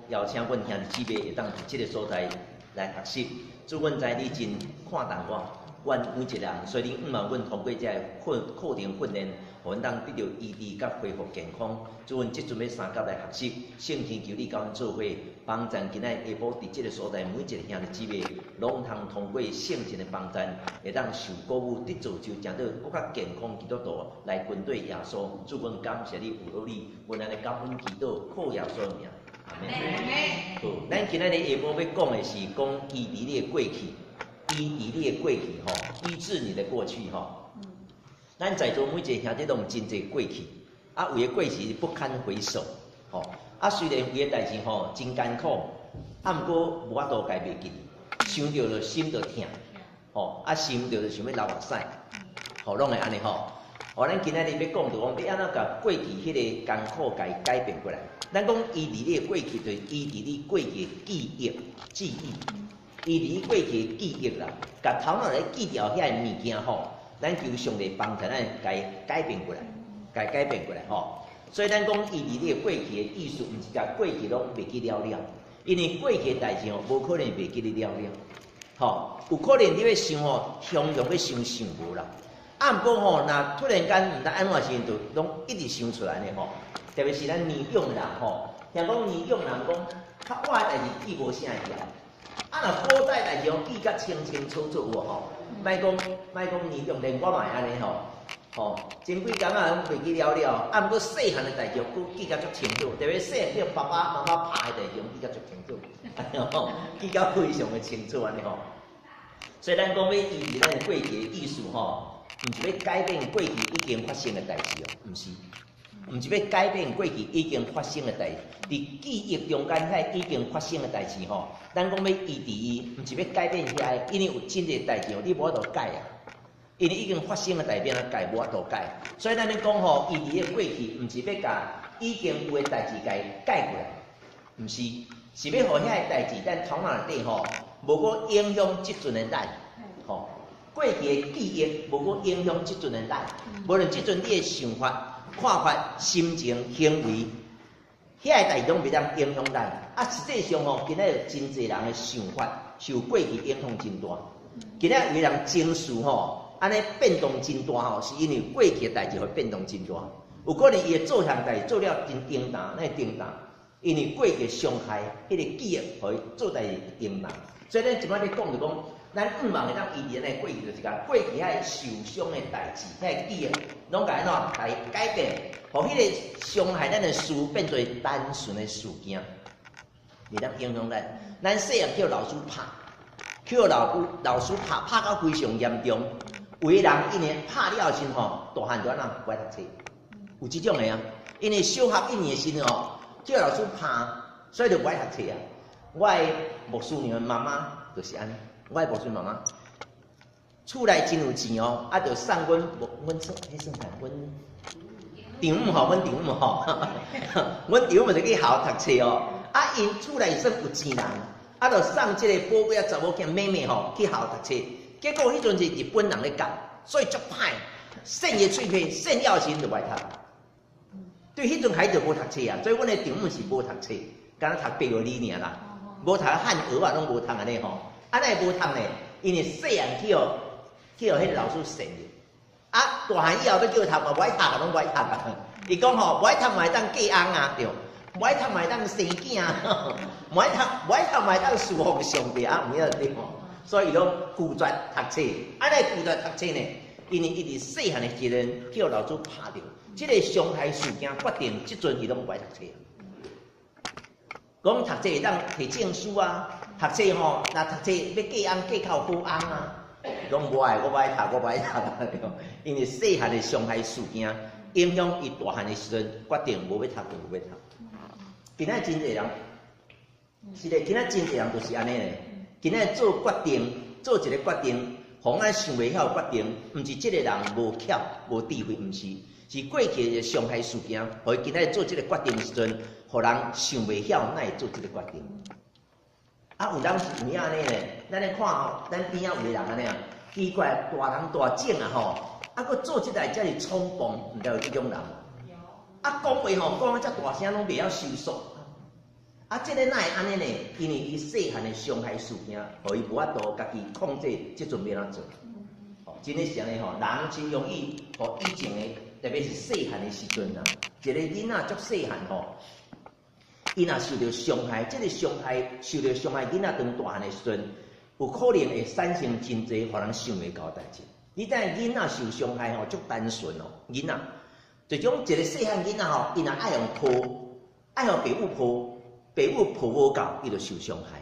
邀请阮兄弟姊妹会当伫即个所在来学习。祝阮知你真看重我，阮每一个人，所以你毋望阮通过这课程训练，互阮当得到医治甲恢复健康。祝阮即阵要三甲来学习，圣天求你甲阮做伙，帮助今仔下晡伫即个所在每一个兄弟姊妹，拢通通过圣神的帮助，会当受鼓舞，得造就，成到更较健康基督徒来跟对耶稣。祝阮感谢你，有你，阮安尼感恩祈祷，靠耶稣的名。阿门。好，咱今仔日下晡要讲的是讲医治你的过去，医治你的过去吼，医治你的过去吼。咱在座每一个兄弟都有真侪过去，啊，有的过去不堪回首，吼。啊，虽然有的代志吼真艰苦，啊，毋过无法度改袂记，想着就心就痛，吼，啊，想着就想要流目屎，吼，拢会安尼吼。吼，咱今仔日要讲着讲，要安怎甲过去迄个艰苦改变过来。咱讲医治你的过去，就是医治你过去的记忆，医治你过去的记忆啦，甲头脑来记掉遐个物件吼，咱求上帝帮助咱改变过来，改变过来吼。所以咱讲医治你的过去的意思，毋是甲过去拢袂记了，因为过去的代志吼，无可能袂记你了，吼，有可能你要想吼，向容要想无啦。啊，毋过吼，若突然间毋知安怎时，就拢一直想出来呢吼。特别是咱年长人吼，听讲年长人讲，较晚的代志记无啥会了。啊，若古代代志讲记甲清清楚楚有吼，莫讲年长，连我嘛会安尼吼。吼，前几工仔拢袂记了，啊，毋过细汉的代志，佫记甲足清楚。特别细叫爸爸妈妈拍的代志，记甲足清楚，安尼吼，记甲非常的清楚安尼吼。所以咱讲要医治咱的过去的意思吼，毋是要改变过去已经发生的代志哦，毋是。毋是要改变过去已经发生的代志，伫记忆中间遐已经发生的代志吼，咱讲要医治伊，毋是要改变遐个，因为有真侪代志哦，你无法度改啊，因为已经发生的代志啊改无法度改，所以咱咧讲吼，医治的过去，毋是要甲已经有的代志改过来，毋是，是要互遐个代志咱头脑内底吼，无过影响即阵的咱，吼，过去的记忆无过影响即阵的咱，无论即阵你的想法。看法、心情、行为，遐个代志拢袂当影响咱。啊，实际上吼，今仔有真侪人的想法受过去影响真大。今仔有个人情绪吼，安尼变动真大吼，是因为过去的代志会变动真大。有可能伊会做项代志做了真叮当，那叮当，因为过去伤害，迄个记忆互伊做代志叮当。所以咱即摆咧讲就讲。咱毋望会当医治咱的过去，就是讲过去遐受伤的代志，遐记忆，拢甲咱改变，互迄个伤害咱的事变做单纯的事件，袂当影响咱。咱细汉叫老师拍，叫老师拍到非常严重。有个人因为拍了后吼，大汉就安那不爱读册，有即种的啊。因为小学1年的时吼，叫老师拍，所以就不爱读册啊。我的牧师娘妈妈就是安尼。我的牧师妈妈，厝内真有钱哦，啊，就送阮说，迄算啥？阮丈母吼，阮丈母吼，阮丈母就去校读册哦。啊，因厝内算有钱人，啊，就送即个宝贝仔查某囝妹妹吼去校读册。结果迄阵是日本人咧教，所以足歹，剩个喙皮，剩了时就袂读。对，迄阵孩子无读册啊，所以阮的丈母是无读册，敢若读白话字尔啦，无读汉学啊，拢无读安尼吼。安尼无读呢，因为细汉去互迄个老师审的，啊大汉以后要叫他读，无爱读啊，拢无爱读啊。伊讲吼，无爱读嘛会当嫁翁啊，对，无爱读嘛会当生囝啊，无爱读嘛会当侍奉上帝啊，有影对吼。所以伊拢拒绝读册，安尼拒绝读册呢，因为伊伫细汉的时阵叫老师拍着，即个伤害事件决定即阵伊拢无爱读册。讲读册会当摕证书啊。读册吼，若读册要嫁翁嫁靠好翁啊，拢无爱，我无爱读，我无爱读，因为细汉的伤害事件影响伊大汉的时阵，决定无要读就无要读。今仔真侪人，是咧，今仔真侪人就是安尼咧。今仔做决定，做一个决定，互咱想袂晓决定，毋是即个人无巧无智慧，毋是，是过去的伤害事件，互伊今仔做即个决定的时阵，互人想袂晓，哪会做即个决定？啊，有当时有影安尼咧，咱咧看吼，咱边仔有个人安尼啊，奇怪，大人大种啊吼，啊，佫做即代遮尔冲动，毋知有即种人。啊，讲话吼，讲啊遮大声拢袂晓收束。啊，这个哪会安尼呢？因为伊细汉的伤害事件，互伊无法度家己控制，即阵要安怎做？哦，真诶是安尼吼，人真容易，互以前的，特别是细汉的时阵啊，一个囡仔足细汉吼，伊若受到伤害，这个伤害受到伤害，囡仔当大汉的时阵，有可能会产生真侪互人想袂到代志。你知囡仔受伤害吼，足单纯哦，囡仔，就种一个细汉囡仔吼，伊若爱用抱，爱互爸母抱。爸母抱无够，伊就受伤害。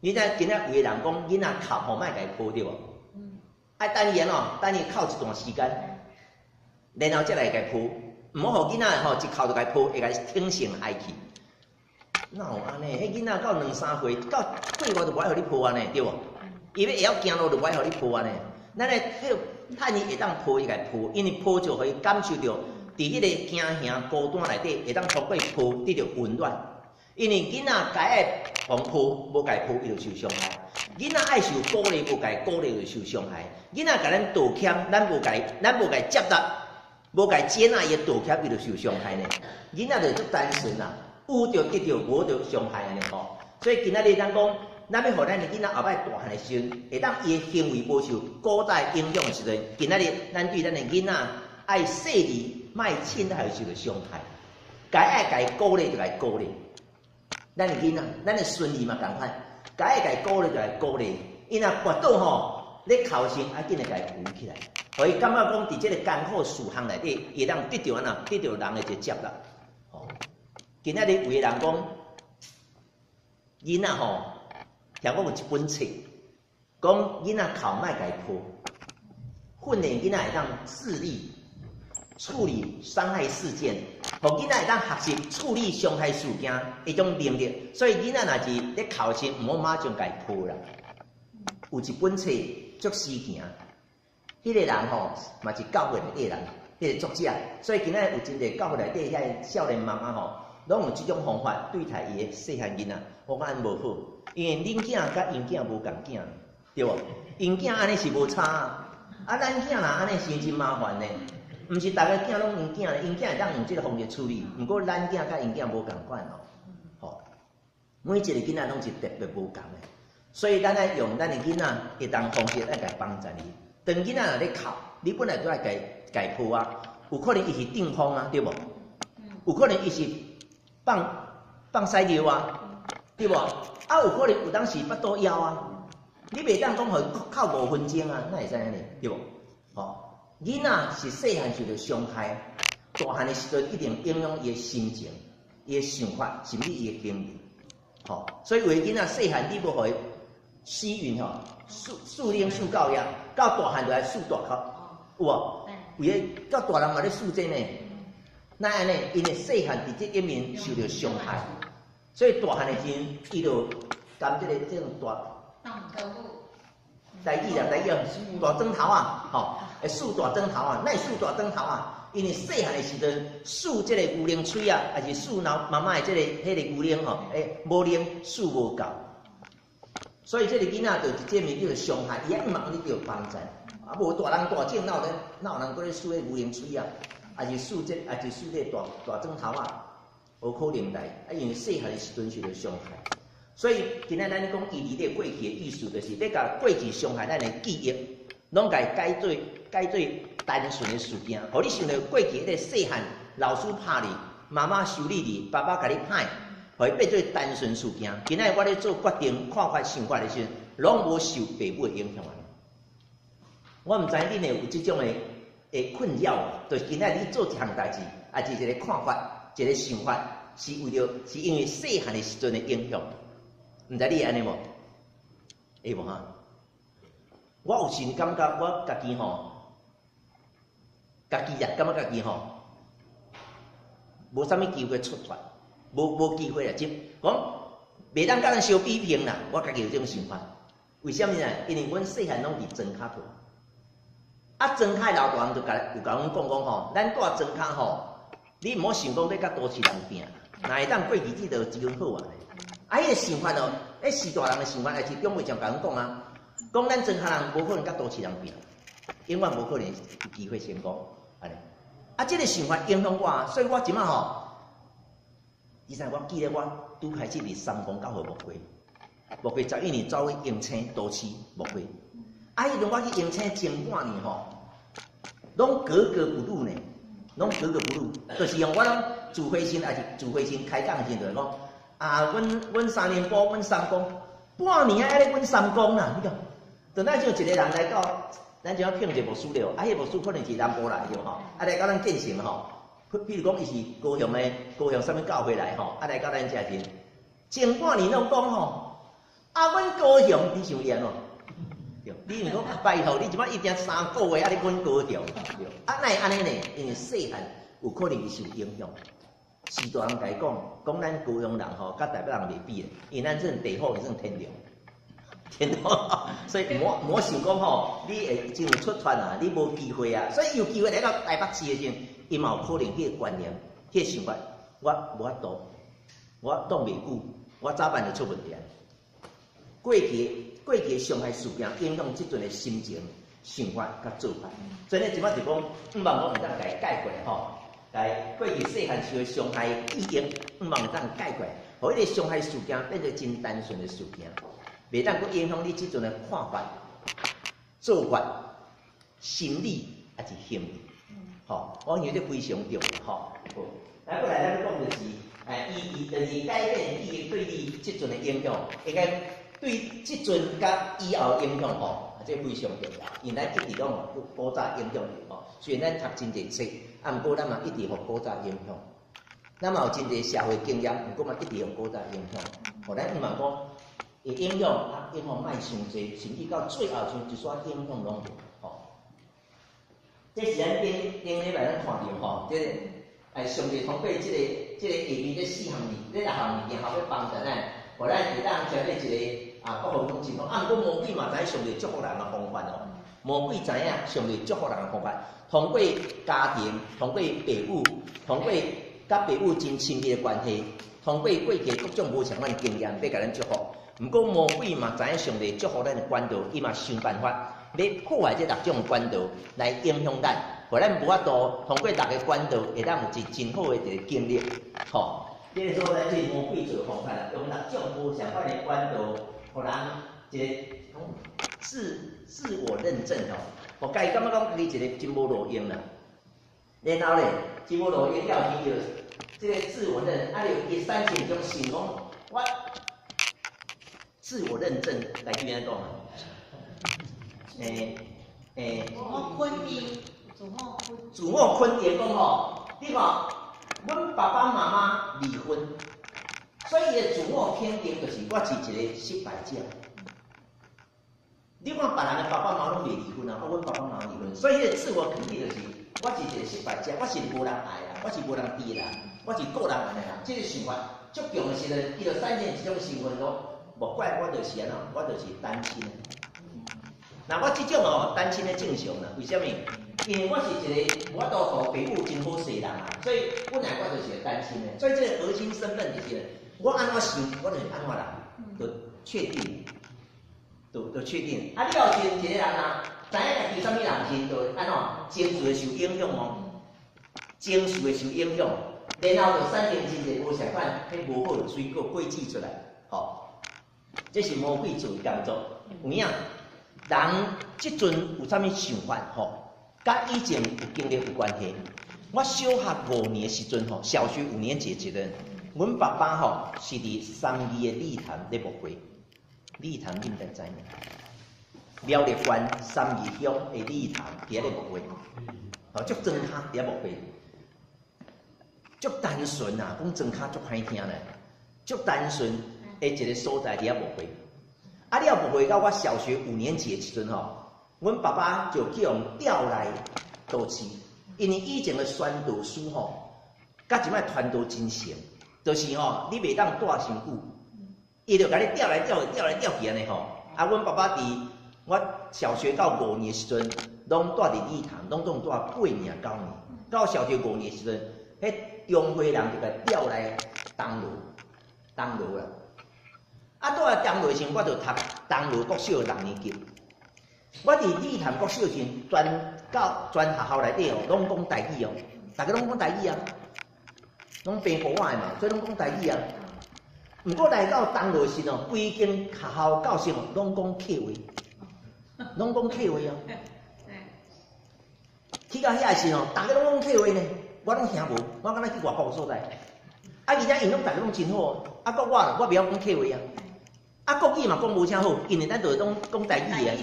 你知今仔有个人讲，囡仔哭吼，莫甲伊抱对无？爱等伊哦，等伊哭一段时间，然后再来甲伊抱。毋好互囡仔吼一哭就甲伊抱，会甲伊挺性爱去。哪有安尼？迄囡仔到2、3岁，到过外就无爱互你抱安尼，对无？伊要会晓行路就无爱互你抱安尼。咱咧迄趁伊会当抱，伊甲伊抱，因为抱就互伊感受到，伫迄个惊吓孤单内底，会当通过抱得到温暖。因为囡仔该爱互抱，无该抱伊就受伤害；囡仔爱受鼓励，无该鼓励就受伤害。囡仔甲咱道歉，咱无该接纳，无该接纳伊的道歉，伊就受伤害呢。囡仔就足单纯啦，有就得到，无就伤害安尼吼。所以今仔日咱讲，咱要互咱的囡仔后摆大汉的时阵，会当伊的行为无受古代影响的时阵，今仔日咱对咱的囡仔爱细腻，莫凊彩受到伤害。该爱鼓励就该鼓励。咱的囡仔，咱的孙儿嘛共款，该爱该鼓励就来鼓励，伊若跋倒吼，咧哭声啊，紧来该扶起来，互伊感觉讲伫即个艰苦事项内底，会当得到安那，得到人的一个接纳。吼，今仔日有个人讲，囡仔吼，听我有一本册，讲囡仔哭莫该抱，训练囡仔会当自立。处理伤害事件，互囡仔会当学习处理伤害事件迄种能力，所以囡仔若是咧哭时，毋好马上家抱啦。有一本册足死行，迄个人吼嘛是教会内底人，迄个作者，所以今仔有真侪教会内底遐个少年妈妈吼，拢用即种方法对待伊个细汉囡仔，我讲无好，因为恁囝甲因囝无共囝，对无？因囝安尼是无差啊，咱囝若安尼是真麻烦呢。毋是逐个囝拢因囝，因囝会当用即个方式处理，毋过咱囝甲因囝无共款哦。吼，每一个囡仔拢是特别无共的，所以咱爱用咱的囡仔一当方式来甲帮助伊。当囡仔若咧哭，你本来都爱家抱啊，有可能伊是定风啊，对无？有可能伊是放屎尿啊，对无？啊，有可能有当时腹肚枵啊，你袂当讲互哭5分钟啊，哪会使安尼？对无？吼。囡仔是细汉受到伤害，大汉的时阵一定影响伊的心情、伊的想法，甚至伊的行为。吼，所以有个囡仔细汉你要互伊施孕吼，树龄树教育，到大汉就来树大口，有无？有个到大人嘛咧树这呢，那安尼，因为细汉伫这一面受到伤害，所以大汉的时阵伊就甘这种大。台语啦，大砖头啊，吼，会竖大砖头啊，哪会竖大砖头啊？因为细汉的时阵，竖这个牛奶嘴啊，还是竖妈妈的这个迄个牛奶吼，无奶竖无够，所以这个囡仔就这面叫做伤害，伊也毋茫你着帮助，啊无大人大种哪有人搁咧竖迄牛奶嘴啊，还是竖这大砖头啊，无可能来，啊因为细汉的时阵受到伤害。所以今仔咱咧讲伊离咧过去的意思，就是要甲过去伤害咱的记忆，拢甲伊改做单纯的事件。互你想到过去迄个细汉，老师拍你，妈妈修理你，爸爸甲你歹，互伊变做单纯事件。今仔我咧做决定、看法、想法的时阵，拢无受父母的影响。我毋知恁会有即种的困扰，就是今仔你做一项代志，也是一个看法、一个想法，是因为细汉的时阵的影响。毋知你安尼无？会无哈？我有时感觉我家己吼，感觉家己吼，无啥物机会出脱，无机会啦。即讲袂当甲人相比拼啦。我家己有这种想法。为什么呢？因为阮细汉拢伫庄脚过，啊，庄脚老大人就有甲阮讲吼，咱住庄脚吼，你毋好想讲要甲都市人拼，若会当过日子就真好啊。啊，迄个想法哦，时大人的想法，还是长辈常甲阮讲啊，讲咱庄脚人无可能甲都市人拼，永远无可能有机会成功，安尼。啊，即个想法影响我啊，所以我即摆吼，你知我记得我拄开始伫三公教会牧会11年走去永清都市牧会。迄阵我去永清前半年吼，拢格格不入呢，拢格格不入，就是用我拢自慧心还是自慧心开讲的时阵讲，阮3年波，阮三公半年还咧阮三公啦，你讲，等咱就一个人来到，咱就要聘一个牧师了，迄个牧师可能是南部来的吼，来到咱建成吼。比如讲，伊是高雄什么教会来吼，来到咱遮边，前半年拢讲吼，阮高雄你想演哦，你毋讲拜托，你即摆一定3个月你阮高雄，哪会安尼呢？因为细汉有可能受影响，时大人甲伊讲咱高雄人吼，甲台北人袂比的，因为咱这地好，伊算天堂，所以莫想讲吼，你会真出团啊，你无机会啊，所以有机会来到台北市的时候。伊嘛有可能迄个观念、迄个想法，我无法度，我挡袂久，我早晚就出问题啊。过去伤害事件影响即阵的心情、想法甲做法，所以呢，即摆就讲，毋茫讲会当家解决吼，来过去细汉时的伤害已经毋茫会当解决，互迄个伤害事件变做真单纯的事件，袂当佫影响你即阵的看法、做法、心理还是行为。吼，我认为这非常重要，吼。来过来，咱讲就是，伊就是改变伊对你即阵的影响，应该对即阵甲以后影响吼，这非常重要。因咱一直拢古早影响着吼，虽然咱读真济册，毋过咱嘛一直互古早影响。咱嘛有真济社会经验，毋过嘛一直互古早影响。互咱毋茫讲会影响，影响卖伤济，甚至到最后像一煞影响拢无。这是咱顶礼拜咱看到吼，这个上帝通过这个下面这4项物，这6项物件，后要帮助咱，互咱会当成为一个各方面情况。毋过魔鬼嘛知影上帝祝福人的方法哦，魔鬼知影上帝祝福人的方法，通过家庭，通过父母，通过甲父母真亲密的关系，通过过去各种无相款经验，要甲咱祝福。毋过魔鬼嘛知影上帝祝福咱的管道，伊嘛想办法。要破坏这6种管道来影响咱，互咱无法度通过6个管道，会当有一真好的一个经历，吼。这个说咱是魔鬼做方法啦，用6种无相关的管道，互人一个自我认证吼，互家己感觉讲家己一个真无路用啦。然后咧，真无路用了去就这个自我认，就第3种想讲我自我认证来这边讲啊。自我肯定讲吼，你看，阮爸爸妈妈离婚，所以伊的自我肯定就是我是一个失败者。你看别人的爸爸妈妈拢未离婚啊，阮爸爸妈妈离婚，所以伊的自我肯定就是我是一个失败者，我是无人爱啦，我是无人支啦，我是个人安尼啦，这个想法足强的时阵，伊就产生一种身份讲，无怪我就是安怎，我就是单亲。那我即种吼单亲的正常啦，为什么？因为我是一个我都互父母真好势人啊，所以本来我就是个单亲的，所以这个核心身份就是我安怎想，我就是安怎人，就确定，就确定。啊，你要是一个人啊，知影家己什么人时，就安怎情绪会受影响哦，情绪会受影响，然后就产生真侪无相款、迄无好的水果诡计出来，吼，这是魔鬼做的工作，有影。人即阵有啥物想法吼，甲以前有经历有关系。我小学5年的时阵吼，小学5年级的时阵，阮爸爸吼是伫32的礼堂咧牧会。礼堂你毋知影？苗栗县32乡的礼堂伫咧牧会，吼足庄脚伫咧牧会，足单纯啊，讲庄脚足歹听咧，足单纯的一个所在伫咧牧会。啊！了牧会到我小学5年级的时阵吼，阮爸爸就叫我们调来都市，因为以前的宣导书吼，甲即摆传导真成，就是吼你袂当带伤久，伊就甲你调来调去安尼吼。啊，阮爸爸伫我小学到5年的时阵，拢带伫礼堂，拢带8年9年。到小学5年的时阵，迄中会人就甲调来东路啦。啊，倒来东路时，我就读东路国小6年级。我伫礼堂国小时，全学校内底哦，拢讲台语哦，大家拢讲台语啊。拢平埔话的嘛，所以拢讲台语啊。毋过来到当落时哦，规间学校教授拢讲客话，拢讲客话哦。去到遐时哦，大家拢讲客话呢，我拢听无，我敢若去外国所在。啊，而且因拢大家拢真好，啊，搁我袂晓讲客话啊。啊，国语嘛讲无啥好，因为咱就拢讲台语啊。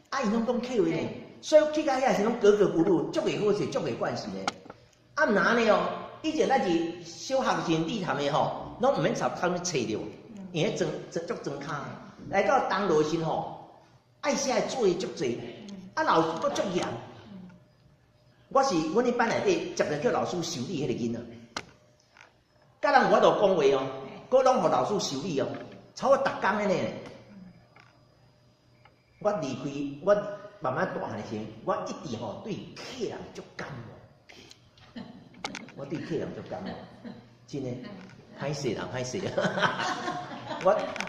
啊，因拢讲客话呢，所以去到遐时拢格格不入，足袂好势，足袂惯势呢。啊，毋然呢哦，以前咱是小学时历谈的吼，拢毋免插他们册着，因为足装卡。来到当落时吼，爱写的作业足侪，啊，老师搁足严。我是阮迄班内底接着叫老师修理迄个囡仔，甲人我都讲话哦，搁拢互老师修理哦，差不多逐工安尼。我离开，我慢慢大汉的时候，我一直吼对客人足感冒，我对客人足感冒，真诶，歹势人歹势。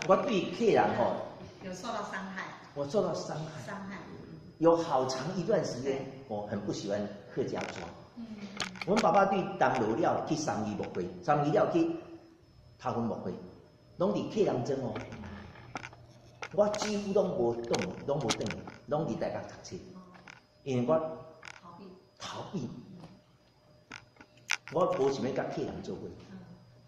我对客人吼有受到伤害，我受到伤害。有好长一段时间，我很不喜欢客家庄。阮爸爸对当落了去三义牧会，三义了去头份牧会，拢伫客人庄哦。我几乎拢无动，拢无转去，拢伫大学读册，因为我逃避。我无想要甲客人做伙，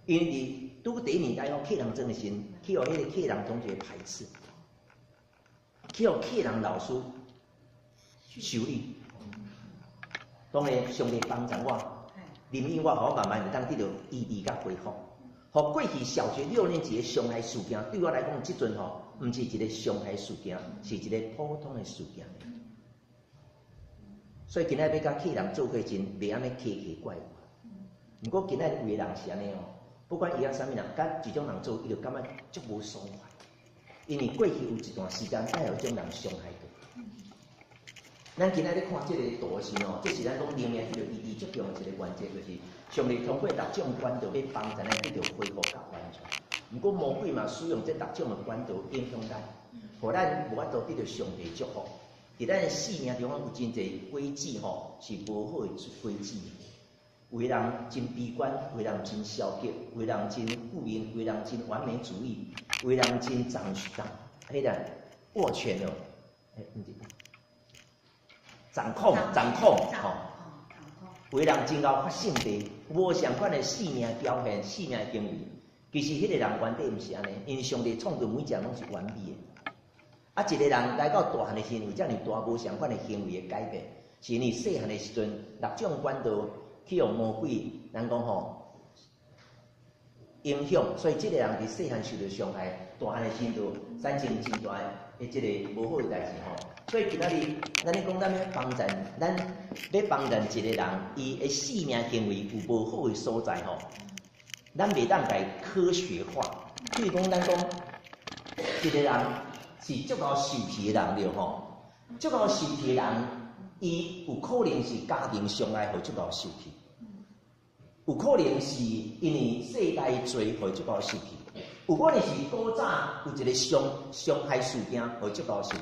因为拄第一年来到客人庄的时，去互迄个客人同学排斥，去互客人老师修理。当然，上帝帮助我，因为我慢慢会当得到医治甲恢复。互过去小学6年级的伤害事件，对我来讲，即阵吼，毋是一个伤害事件，是一个普通的事件。所以今仔要甲客人做伙真，袂安尼奇奇怪怪。毋过今仔有个人是安尼哦，不管伊甲啥物人，甲一种人做，伊就感觉足无爽快，因为过去有一段时间，才有种人伤害过。咱今仔咧看即个图时哦，这是咱讲灵命得到医治足强的一个原则，就是上帝通过6种管道要帮助咱得到恢复甲完全。毋过魔鬼嘛，使用这6种的管道影响咱，互咱无法度得到上帝祝福。伫咱的生命中有真侪轨迹吼，是无好的轨迹。有的人真悲观，有的人真消极，有的人真负面，有的人真完美主义，有的人真迄个握拳哦，掌控吼。有的人真够发性地，无相款的生命表现、生命行为。其实迄个人原底毋是安尼，因为上帝创造每一个拢是完美的。啊，一个人来到大汉的时候，有遮尔大无相款的行为的改变，是因为细汉的时阵6种管道去用魔鬼，咱讲吼影响，所以这个人伫细汉受到伤害，大汉的时候产生真大的这个无好的代志吼。所以今仔日咱咧讲，咱要帮助一个人，伊的生命行为有无好的所在吼，咱袂当甲伊科学化。譬如讲，咱讲一个人是足够受气的人了吼，足够受气的人，伊有可能是家庭伤害互足够受气，有可能是因为世代罪互足够受气，有可能是古早有一个伤害事件互足够受气。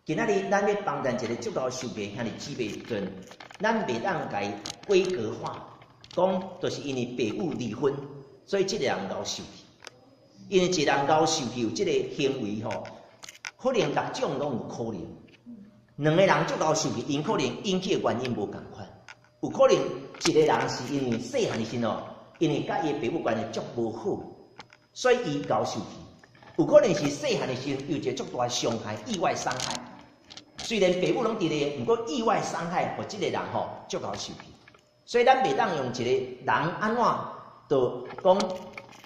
今仔日咱要帮助一个足够受气兄弟姊妹阵，咱袂当甲伊规格化，讲就是因为父母离婚，所以这个人够受气。因为一个人够受气有这个行为吼，可能6种拢有可能。2个人足够受气，因可能引起的原因无共款。有可能一个人是因为细汉的时候，因为甲伊的父母关系足无好，所以伊够受气。有可能是细汉的时候有一个足大的伤害、意外伤害。虽然父母拢伫咧，不过意外伤害互这个人吼足够受气。所以咱袂当用一个人安怎就讲，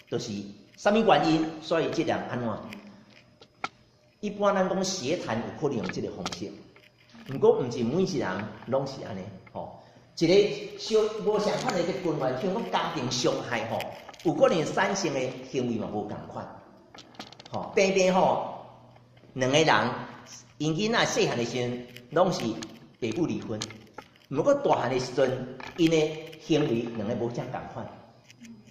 就是啥物原因，所以这人安怎？一般咱讲邪谈有可能用这个方式，不过毋是每一个人拢是安尼吼。一个小无相款的一个根源，像讲家庭伤害吼，有可能产生的行为嘛无共款。吼，偏偏吼2个人。因囡仔细汉的时阵，拢是父母离婚。不过大汉的时阵，因的行为2个无啥共款。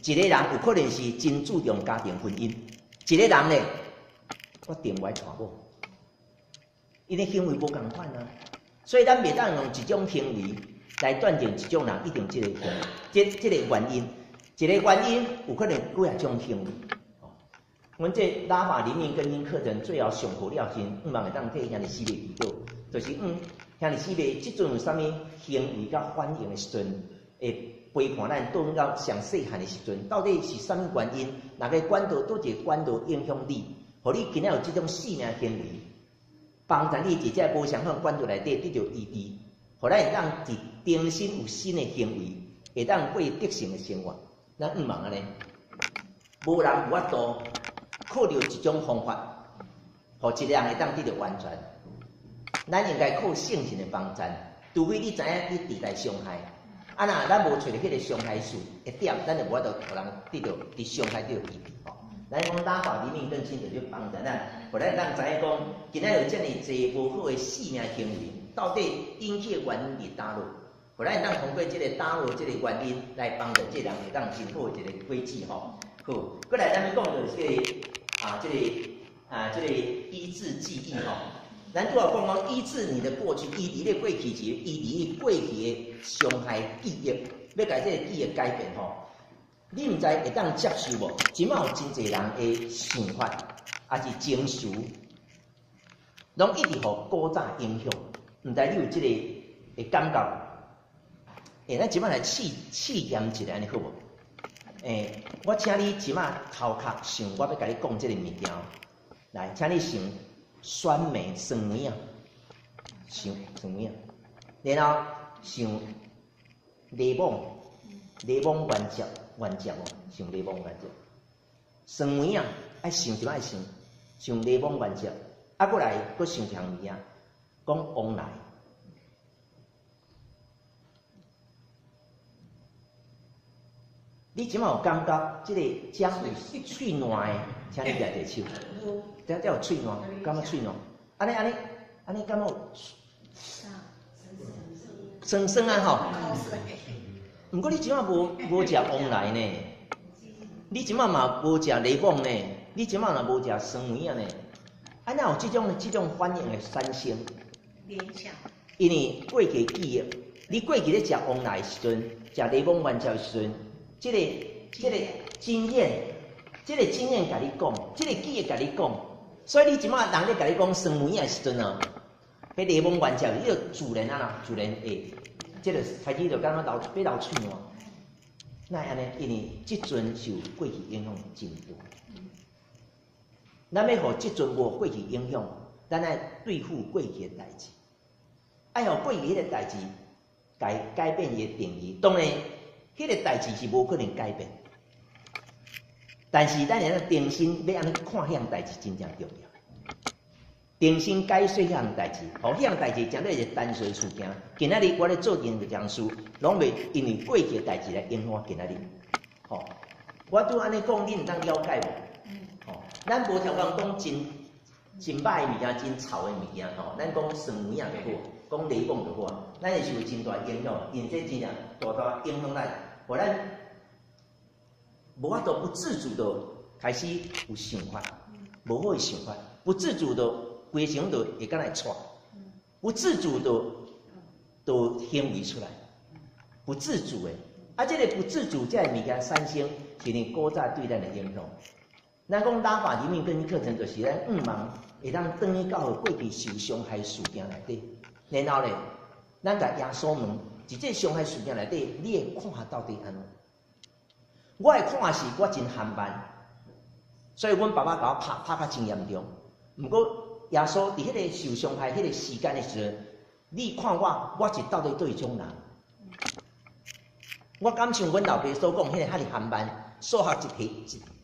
一个人有可能是真注重家庭婚姻，一个人呢，我定歪娶某，因的行为无共款啊。所以咱袂当用一种行为来断定一种人一定这个行为，这个原因。一个原因有可能几啊种行为。阮这拉法灵命根因课程最后上课了时，望会当替兄弟姊妹祈祷，就是兄弟姊妹即阵有啥物行为甲反应的时阵，会陪伴咱倒到上细汉的时阵，到底是啥物原因？哪个管道倒一个管道影响你，互你今仔有即种性命行为，帮助你伫这无相同管道内底得到医治，互咱会当伫重新有新的行为，会当过得胜的生活。咱望安尼，无人有法度。靠着一种方法，互一个人会当得到完全。咱应该靠圣神的帮助，除非你知影你地带伤害，啊那咱无找到迄个伤害数一点，咱就无法度互人得到伫伤害得到医治。咱讲打法里面更新就帮助咱，互咱当知影讲，今仔有遮尔济无好的性命行为，到底引起的原因伫倒落？互咱当通过即个倒落即个原因来帮助即个人会当真好的一个轨迹吼。好，过来咱们讲就是这个医治记忆吼。咱拄仔讲医治你的过去，医治你过去是医治你过去的伤害记忆，要甲这个记忆改变吼。你毋知会当接受无？即马有真侪人的想法，也是情绪，拢一直互古早影响。毋知你有即个感觉？咱即马来试验一下，安尼好无？我请你即马头壳想，我要甲你讲即个物件。来，请你想酸梅酸梅啊，想酸梅啊，然后想柠檬原汁哦，想柠檬原汁。酸梅啊，爱想即摆想柠檬原汁，啊，过来搁想项物件，讲往来。你即马有感觉即个姜有脆软的，请你举一手。这有脆软，感觉脆软。安尼，感觉有酸酸啊吼。毋过你即马无食往来呢，你即马嘛无食柠檬呢，你即马嘛无食酸梅啊呢。啊，哪有即种反应的产生？联想。因为过去记忆，你过去咧食往来的时阵，食柠檬原汁的时阵。这个经验，甲你讲，这个记忆甲你讲，所以你即马人咧甲你讲酸梅的时阵啊，迄柠檬原汁，你就自然会，这个开始就感觉流脆软。那安尼，因为即阵受过去影响真大。咱要互即阵无过去影响，咱来对付过去的代志，爱互过去迄个代志改变伊的定义。当然。迄个代志是无可能改变，但是咱要重新要安尼看迄样代志真正重要，重新解说迄样代志，互迄样代志真正是单纯事件。今仔日我咧做任何一件事，拢袂因为过去的代志来影响今仔日。吼，我拄安尼讲，你毋当了解无？吼，咱无条件讲真歹的物件，真臭的物件吼。咱讲酸梅也就好，讲柠檬就好，咱会受真大影响，因这真正大影响咱。互咱无法度不自主的开始有想法，无好的想法，不自主的规身就会敢来窜，不自主的就行为出来，不自主的，啊，这个不自主这物件产生是你古早对咱的影响。咱讲打法里面跟课程就是咱毋望会当转去到过去受伤害事件内底，然后咧，咱甲耶稣问。伫这伤害事件内底，你会看到底安怎？我会看是我真憨慢，所以阮爸爸甲我拍较真严重。毋过耶稣伫迄个受伤害迄个时间的时阵，你看我是到底对种人？我敢像阮老爸所讲，迄个遐尼憨慢，数学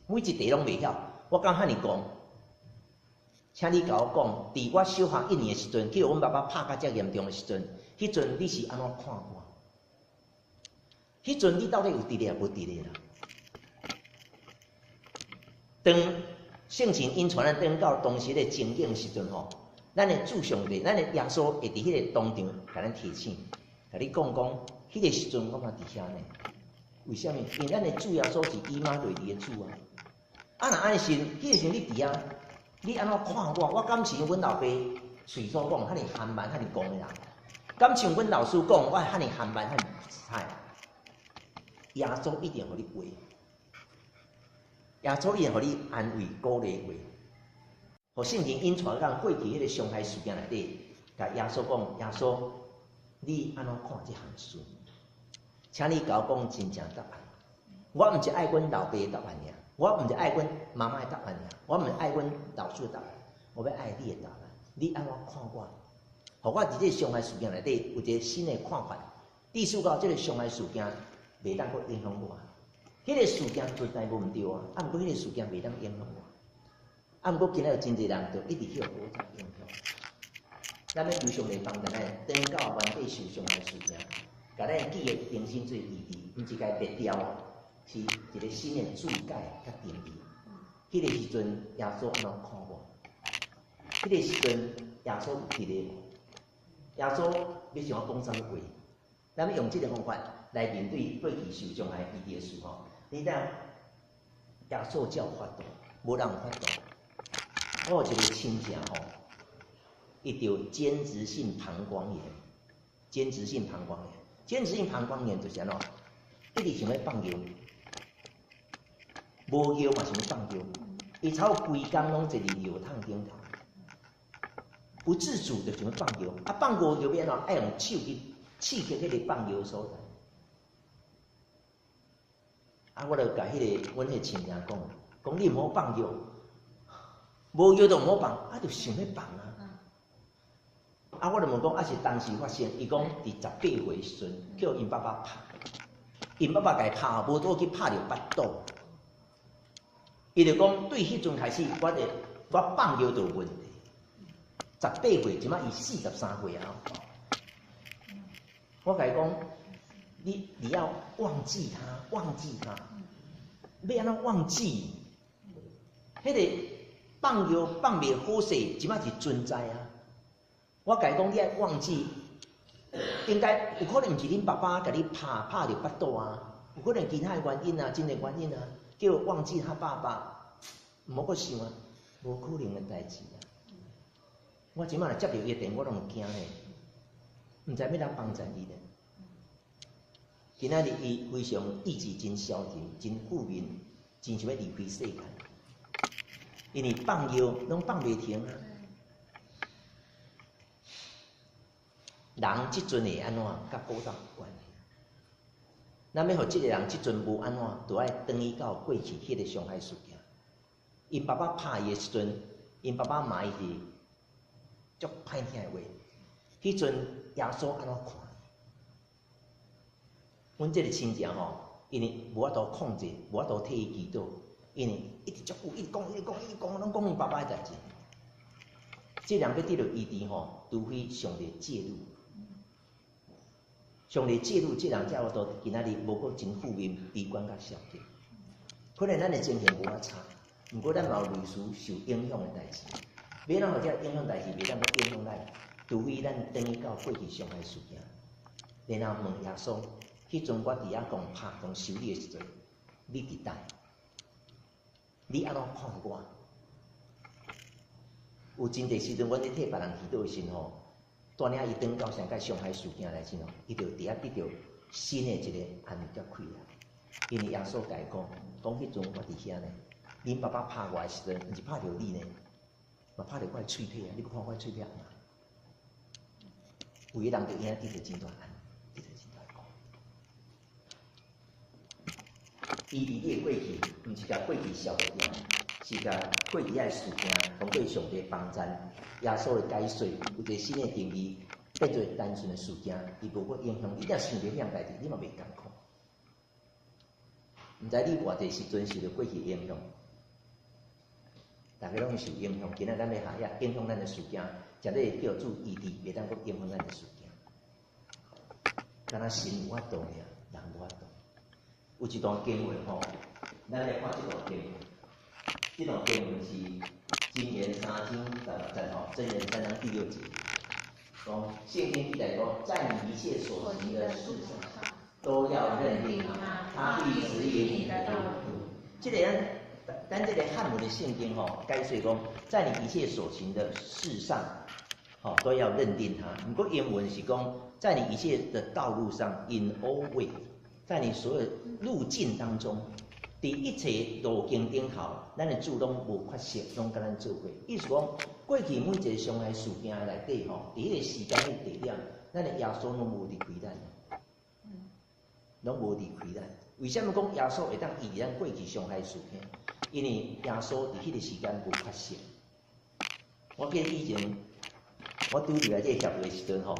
每一题拢袂晓，我敢遐尼讲。请你甲我讲，伫我小学1年的时阵，去阮爸爸拍甲遮严重的时阵，迄阵你是安怎看我？迄阵你到底有伫咧无伫咧啦？当圣神因传咱转到当时的情景时阵吼，咱的主上帝，咱的耶稣会伫迄个当场甲咱提醒，甲你讲，迄个时阵我嘛伫遐呢。为什么？因为咱的主耶稣是以马内利的主啊。啊，若安尼时，迄个时阵你伫啊，你安怎看我？我敢是阮老爸嘴所讲，遐尼憨慢，遐尼讲的人。敢像阮老师讲，我遐尼憨慢，遐尼菜。耶稣一定互你话，耶稣一定互你安慰鼓励话。互圣经引出讲过去迄个伤害事件内底，甲耶稣讲：耶稣，你安怎看即项事？请你甲我讲真正答案。我毋是爱阮老爸的答案尔，我毋是爱阮妈妈的答案尔，我毋是爱阮老师的答案，我要爱你的答案。你安怎看我？互我伫即个伤害事件内底有一个新的看法。意识到即个伤害事件袂当阁影响我，迄个事件存在无毋对啊，啊毋过迄个事件袂当影响我。啊，毋过今仔有真侪人就一直去互无在影响。咱要求上帝帮咱等到完底受伤害事件，甲咱记忆重新做医治，毋是该灭掉啊，是一个新的注解甲定义。迄个时阵，耶稣安怎看我？迄个时阵，耶稣有伫咧无？耶稣要想要讲啥物话？咱要用即个方法来面对过去受伤害医治的事吼。你知影，耶稣才有法度，无人有法度。我有一个亲戚吼，伊着间质性膀胱炎。间质性膀胱炎，间质性膀胱炎就是安怎？一直想要放尿，无尿嘛想要放尿，伊差不多规工拢坐伫尿桶顶头，不自主就想要放尿，啊放无尿要安怎？爱用手去刺激迄个放尿所在。啊，我著甲迄个阮迄亲戚讲你毋好放尿。无药就毋好放，啊，就想要放啊！啊，我就问讲，啊是当时发生？伊讲伫18岁时阵，叫因爸爸拍，因爸爸甲伊拍，无倒去拍着腹肚。伊就讲，对迄阵开始，我放尿就有问题。18岁，即摆伊43岁啊！我甲伊讲，你要忘记他，要安怎忘记？迄个。放尿放袂好势，即摆是存在啊！我甲伊讲，你爱忘记，应该有可能毋是恁爸爸甲你拍着腹肚啊，有可能其他的原因啊，真的原因啊，叫忘记他爸爸，毋好阁想啊，无可能的代志啊！我即摆若接到伊的电话，我拢惊咧，毋知要怎帮助伊咧。今仔日伊非常意志真消沉，真负面，真想要离开世界。因为放尿拢放袂停啊！人即阵会安怎，甲古代有关系。咱要互即个人即阵无安怎，就爱转伊到过去迄个伤害事件。因爸爸拍伊的时阵，因爸爸骂伊是足歹听的话。迄阵耶稣安怎看？阮即个亲戚吼，因为无法度控制，无法度替伊祈祷。因为一直足久，一直讲，拢讲阮爸爸的代志。这人要得到医治吼，除非上帝介入。上帝介入，这人才有到今仔日无过真负面、悲观甲消极。可能咱的情形无法差，毋过咱嘛有类似受影响的代志。要让互这影响代志袂当阁影响咱，除非咱等于到过去伤害事件，然后问耶稣，迄阵我伫遐讲拍讲修理的时阵，你伫倒？你安怎看我？有真侪时阵，阮咧替别人祈祷的时候，带领伊转到上界伤害事件来时候，伊就伫遐得到新的一个安慰甲快乐。因为耶稣甲伊讲迄阵我伫遐呢，恁爸爸拍我的时阵，毋是拍着你呢，嘛拍着我的喙皮啊！你阁看我的喙皮啊？有个人就遐得到真大安慰，得到真大讲。伊伫你的过去，毋是甲过去消灭掉，是甲过去的事件通过上帝帮助，耶稣的解说，有一个新的定义，变做单纯的事件，伊无阁影响你。你若想着遐代志，你嘛袂艰苦。毋知你偌济时阵受着过去影响，大家拢受影响。今仔咱要下遐影响咱的事件，才咧叫做医治，袂当阁影响咱的事件。敢若神有法度尔，人无法度。有一段经文吼，咱来看这段经文。这段经文是箴言3经16节吼，箴言3章第6节，讲现今记载说，在你一切所行的事上，都要认定他必指引你的道路。这个咱这个汉文的圣经吼，解说讲，在你一切所行的事上，吼都要认定他。不过英文是讲，在你一切的道路上 ，in all way。在你所有路径当中，伫一切路径顶头，咱的主拢无缺席，拢甲咱做伙。意思讲，过去每一个伤害事件内底吼，伫迄个时间、迄个地点，咱的耶稣拢无离开咱，拢无离开咱。为什么讲耶稣会当医治咱过去伤害事件？因为耶稣伫迄个时间无缺席。我记得以前我拄入来这个协会时阵吼，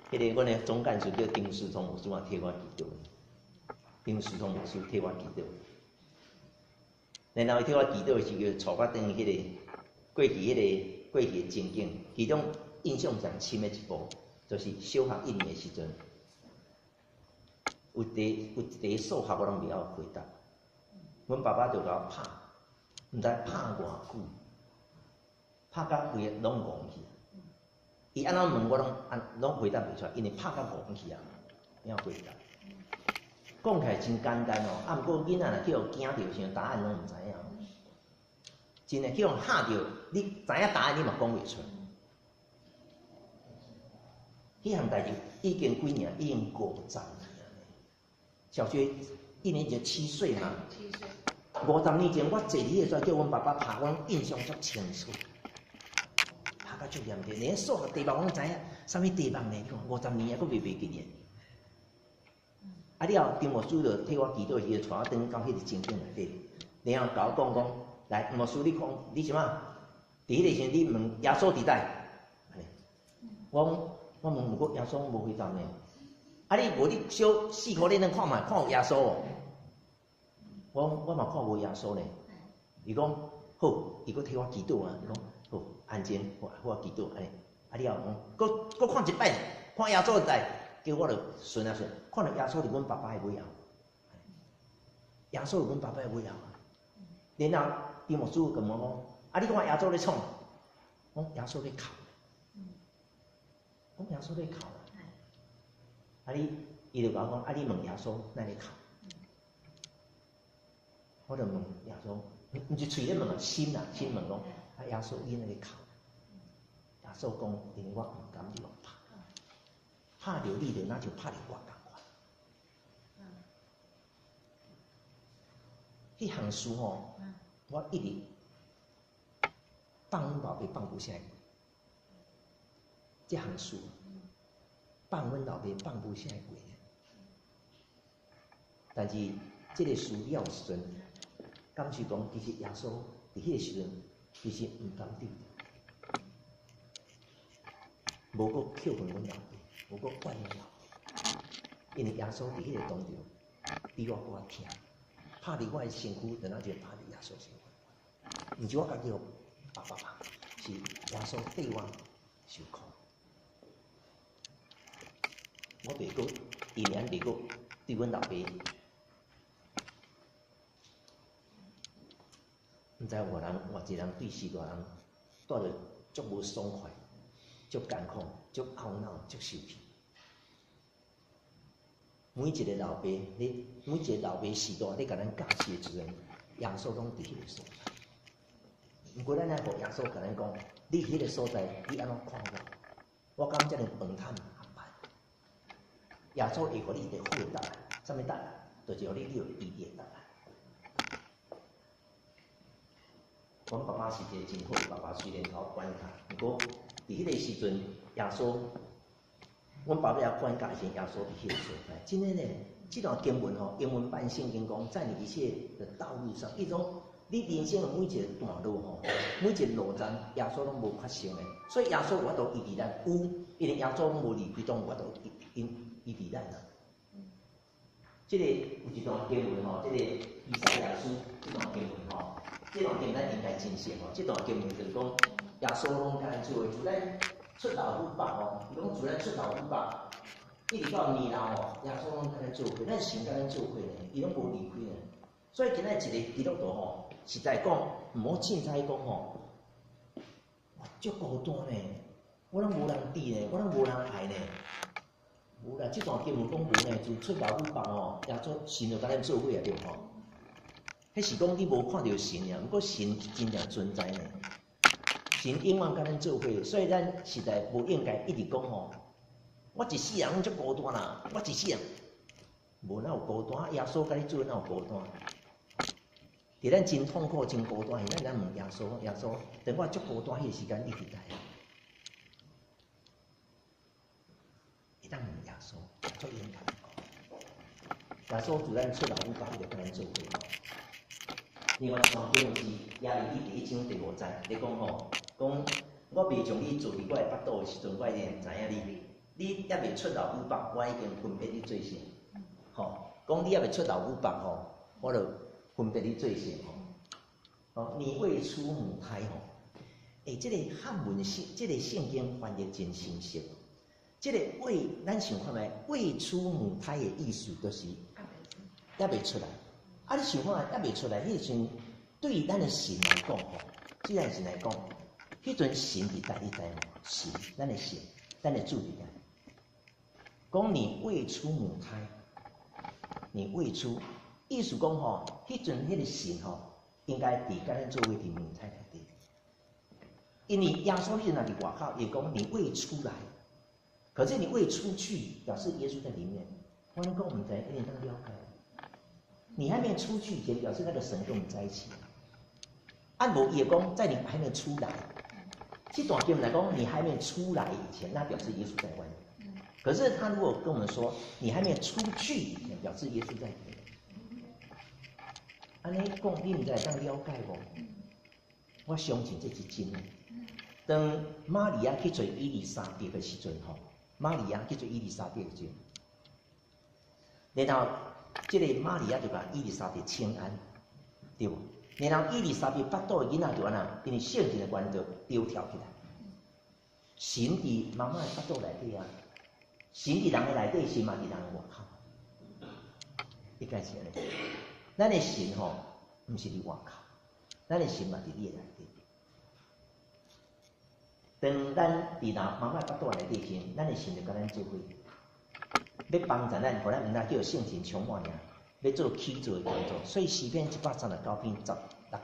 迄个阮的总干事叫丁世聪牧师嘛，替我祈祷。丁世聪牧师替我祈祷。然后伊替我祈祷的时候，带我等于迄个过去的情景，其中印象上深的一步，就是小学1年的时阵，有一题数学我拢袂晓回答，阮爸爸就甲我拍，毋知拍偌久，拍到规个拢戆去。伊安怎问我拢回答袂出来，因为拍到戆去啊，要回答。讲起来真简单哦，啊，毋过囡仔若去互惊着，像答案拢毋知影。真诶，去互吓着，你知影答案，你嘛讲袂出。迄项代志已经几年，已经50年了。小学1年级7岁嘛。7岁。50年前，我坐伫个时候叫阮爸爸拍，我印象足清楚。拍到足严重，连数学题目我拢知影，啥物题目呢？你看50年还佫袂记咧。啊了，丁牧师就替我祈祷，伊就带我转到迄个情景内底，然后甲我讲，来，牧师你讲，你什么？伫迄个时阵你问耶稣伫代，我问，毋过耶稣无回答呢。啊你无你小4颗眼睛看卖，看有耶稣哦。我嘛看无耶稣呢。伊讲好，伊佫替我祈祷啊，伊讲好，安静，我祈祷安尼。啊了后，佫看一摆，看耶稣伫代。叫我就顺啊顺，看到耶稣伫阮爸爸的尾后，耶稣伫阮爸爸的尾后啊。然后丁牧师甲我讲：啊，你看耶稣咧创，讲耶稣咧哭，讲耶稣咧哭。啊伊就甲我讲：啊，你问耶稣哪咧哭？我就问耶稣，毋是嘴咧问啊，心问讲：啊，耶稣伊哪咧哭？耶稣讲：因为我毋甘你往拍。拍着你着，那就拍着我共款。迄项事吼，我一直放阮老爸放不下来。这项事放阮老爸放不下来过。但是这个事了时阵，敢是讲其实耶稣伫迄个时阵，其实毋甘对，无搁扣分阮老爸。无搁怪阮老爸，因为耶稣伫迄个当中比我搁较疼，拍伫我的身躯，然后就拍伫耶稣身躯。毋是我家己爸爸拍，是耶稣对我受苦。我袂搁，依然袂搁对阮老爸，毋知有人一个人对4大人带着足无爽快。足艰苦，足懊恼，足受气。每一个老爸，每一个老爸时代，你甲咱教示的时阵，耶稣拢伫迄个所在。毋过咱来互耶稣甲咱讲，你迄个所在，你安怎看我？我敢遮尔饭摊安排？耶稣会互你一个好的答案，啥物答案？就是互你有意义的答案。阮爸爸是一个真好的爸爸，虽然甲我管教，毋过。伫迄个时阵，耶稣，阮爸爸也管教时，耶稣伫迄个所在。真诶呢，这段经文吼，英文版圣经讲，在你一切的道路上，迄种你人生的每一个段路吼，每一个路站，耶稣拢无缺席诶。所以耶稣有法度医治咱，有，因为耶稣拢无离开，拢有法度医治咱啦。这个有一段经文吼，这个以赛亚书这段经文吼，这段经文咱应该真熟吼，这段经文就是讲。耶稣拢甲咱做伙，自咱出老虎爸吼，伊讲自咱出老虎爸，一直到年老吼，耶稣拢甲咱做伙，咱神甲咱做伙呢，伊拢无离开呢。所以今仔一个基督徒吼，实在讲，毋好凊彩讲吼，我足孤单呢，我拢无人知呢，我拢无人爱呢。无啦，这段经文讲无呢，就出老虎爸吼，耶稣神就甲咱做伙啊，对吼。迄是讲你无看到神啊，毋过神真正存在呢。神永远甲咱做伙，所以咱实在无应该一直讲吼，我一世人足孤单啦，我一世人无哪有孤单？耶稣甲你做哪有孤单？伫咱真痛苦、真孤单，咱问耶稣，耶稣，等我足孤单迄个时间，你伫在？会当问耶稣，做勇敢讲。耶稣自咱出老五百，就跟咱做伙。另外，传经是亚利第1章第5节，你讲吼，讲我未将你做伫我的腹肚的时阵，我已经知影你还未出老五百，我已经分别你做啥。吼，讲你还未出老五百吼，我就分别你做啥吼。哦，你未出母胎吼，这个汉文这个圣经翻译真清晰。这个未，咱想看觅未出母胎的意思，就是还未出来。啊，你想看还未出来，迄阵对于咱的神来讲吼，既然神来讲，迄阵神伫在你知无？神，咱的神，咱的主伫在。讲你未出母胎，你未出，意思讲吼，迄阵迄个神吼，应该伫甲咱做伙伫母胎内底。因为耶稣迄阵若伫外口，也讲你未出来。可是你未出去，表示耶稣在里面。我跟我们在一点当了解，你还没出去，也表示那个神跟我们在一起。按无也讲，在你还没出来，这段经来讲，你还没出来以前，那表示耶稣在外面。可是他如果跟我们说，你还没出去以前，表示耶稣在里面。安尼讲，你唔知当了解无？我相信这是真的。当玛利亚去做伊丽莎白的时阵吼。玛利亚去做伊丽莎白的，然后这个玛利亚就甲伊丽莎白请安，对无？然后伊丽莎白腹肚的囡仔就安那，因为圣经的关就丢跳起来。神伫妈妈的腹肚内底啊，神伫人的内底，神嘛伫人的外口。应该是安尼。咱的神吼，毋是伫外口，咱的神嘛伫你的内底。当咱伫妈妈腹肚内底时，咱的神就甲咱做伙，要帮助咱，互咱毋但叫圣神充满尔，要做起做的工作。所以诗篇139篇16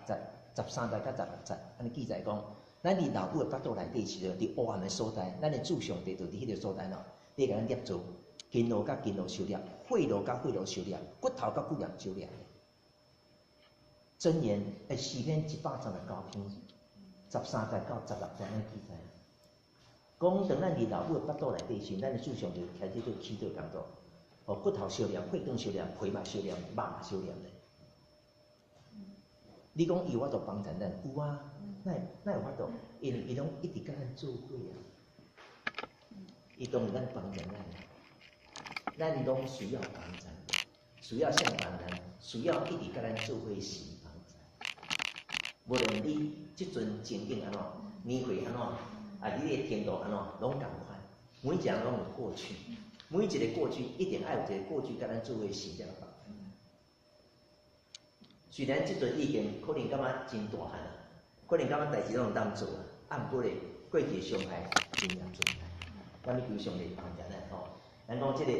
节、13节甲16节，安尼记载讲，咱伫老母的腹肚内底时，伫黑暗的所在，咱的主上帝就伫迄个所在咯，你甲咱捏做，筋络甲筋络修炼，血络甲血络修炼，骨头甲骨头修炼。箴言诗篇139篇13节到16节安尼记载。讲当咱伫老母的腹肚内底时，咱的主上就开始做起做工作，哦，骨头修炼、血管修炼、皮肉修炼、肉嘛修炼咧。你讲有法度帮助咱？有啊，那有法度，因为伊拢一直甲咱做伙啊，伊当然咱帮助咱拢需要帮助，需要向帮咱，需要一直甲咱做伙是帮助。无论你即阵情景安怎，年岁安怎。你的天道安怎拢共款，每一人拢有过去，每一个过去一定爱有一个过去，甲咱做伙神才有办法。虽然即阵已经可能感觉真大汉啊，可能感觉代志拢当做啊，按过咧过去的伤害真严重。咱要求上帝帮助咱吼，咱讲即个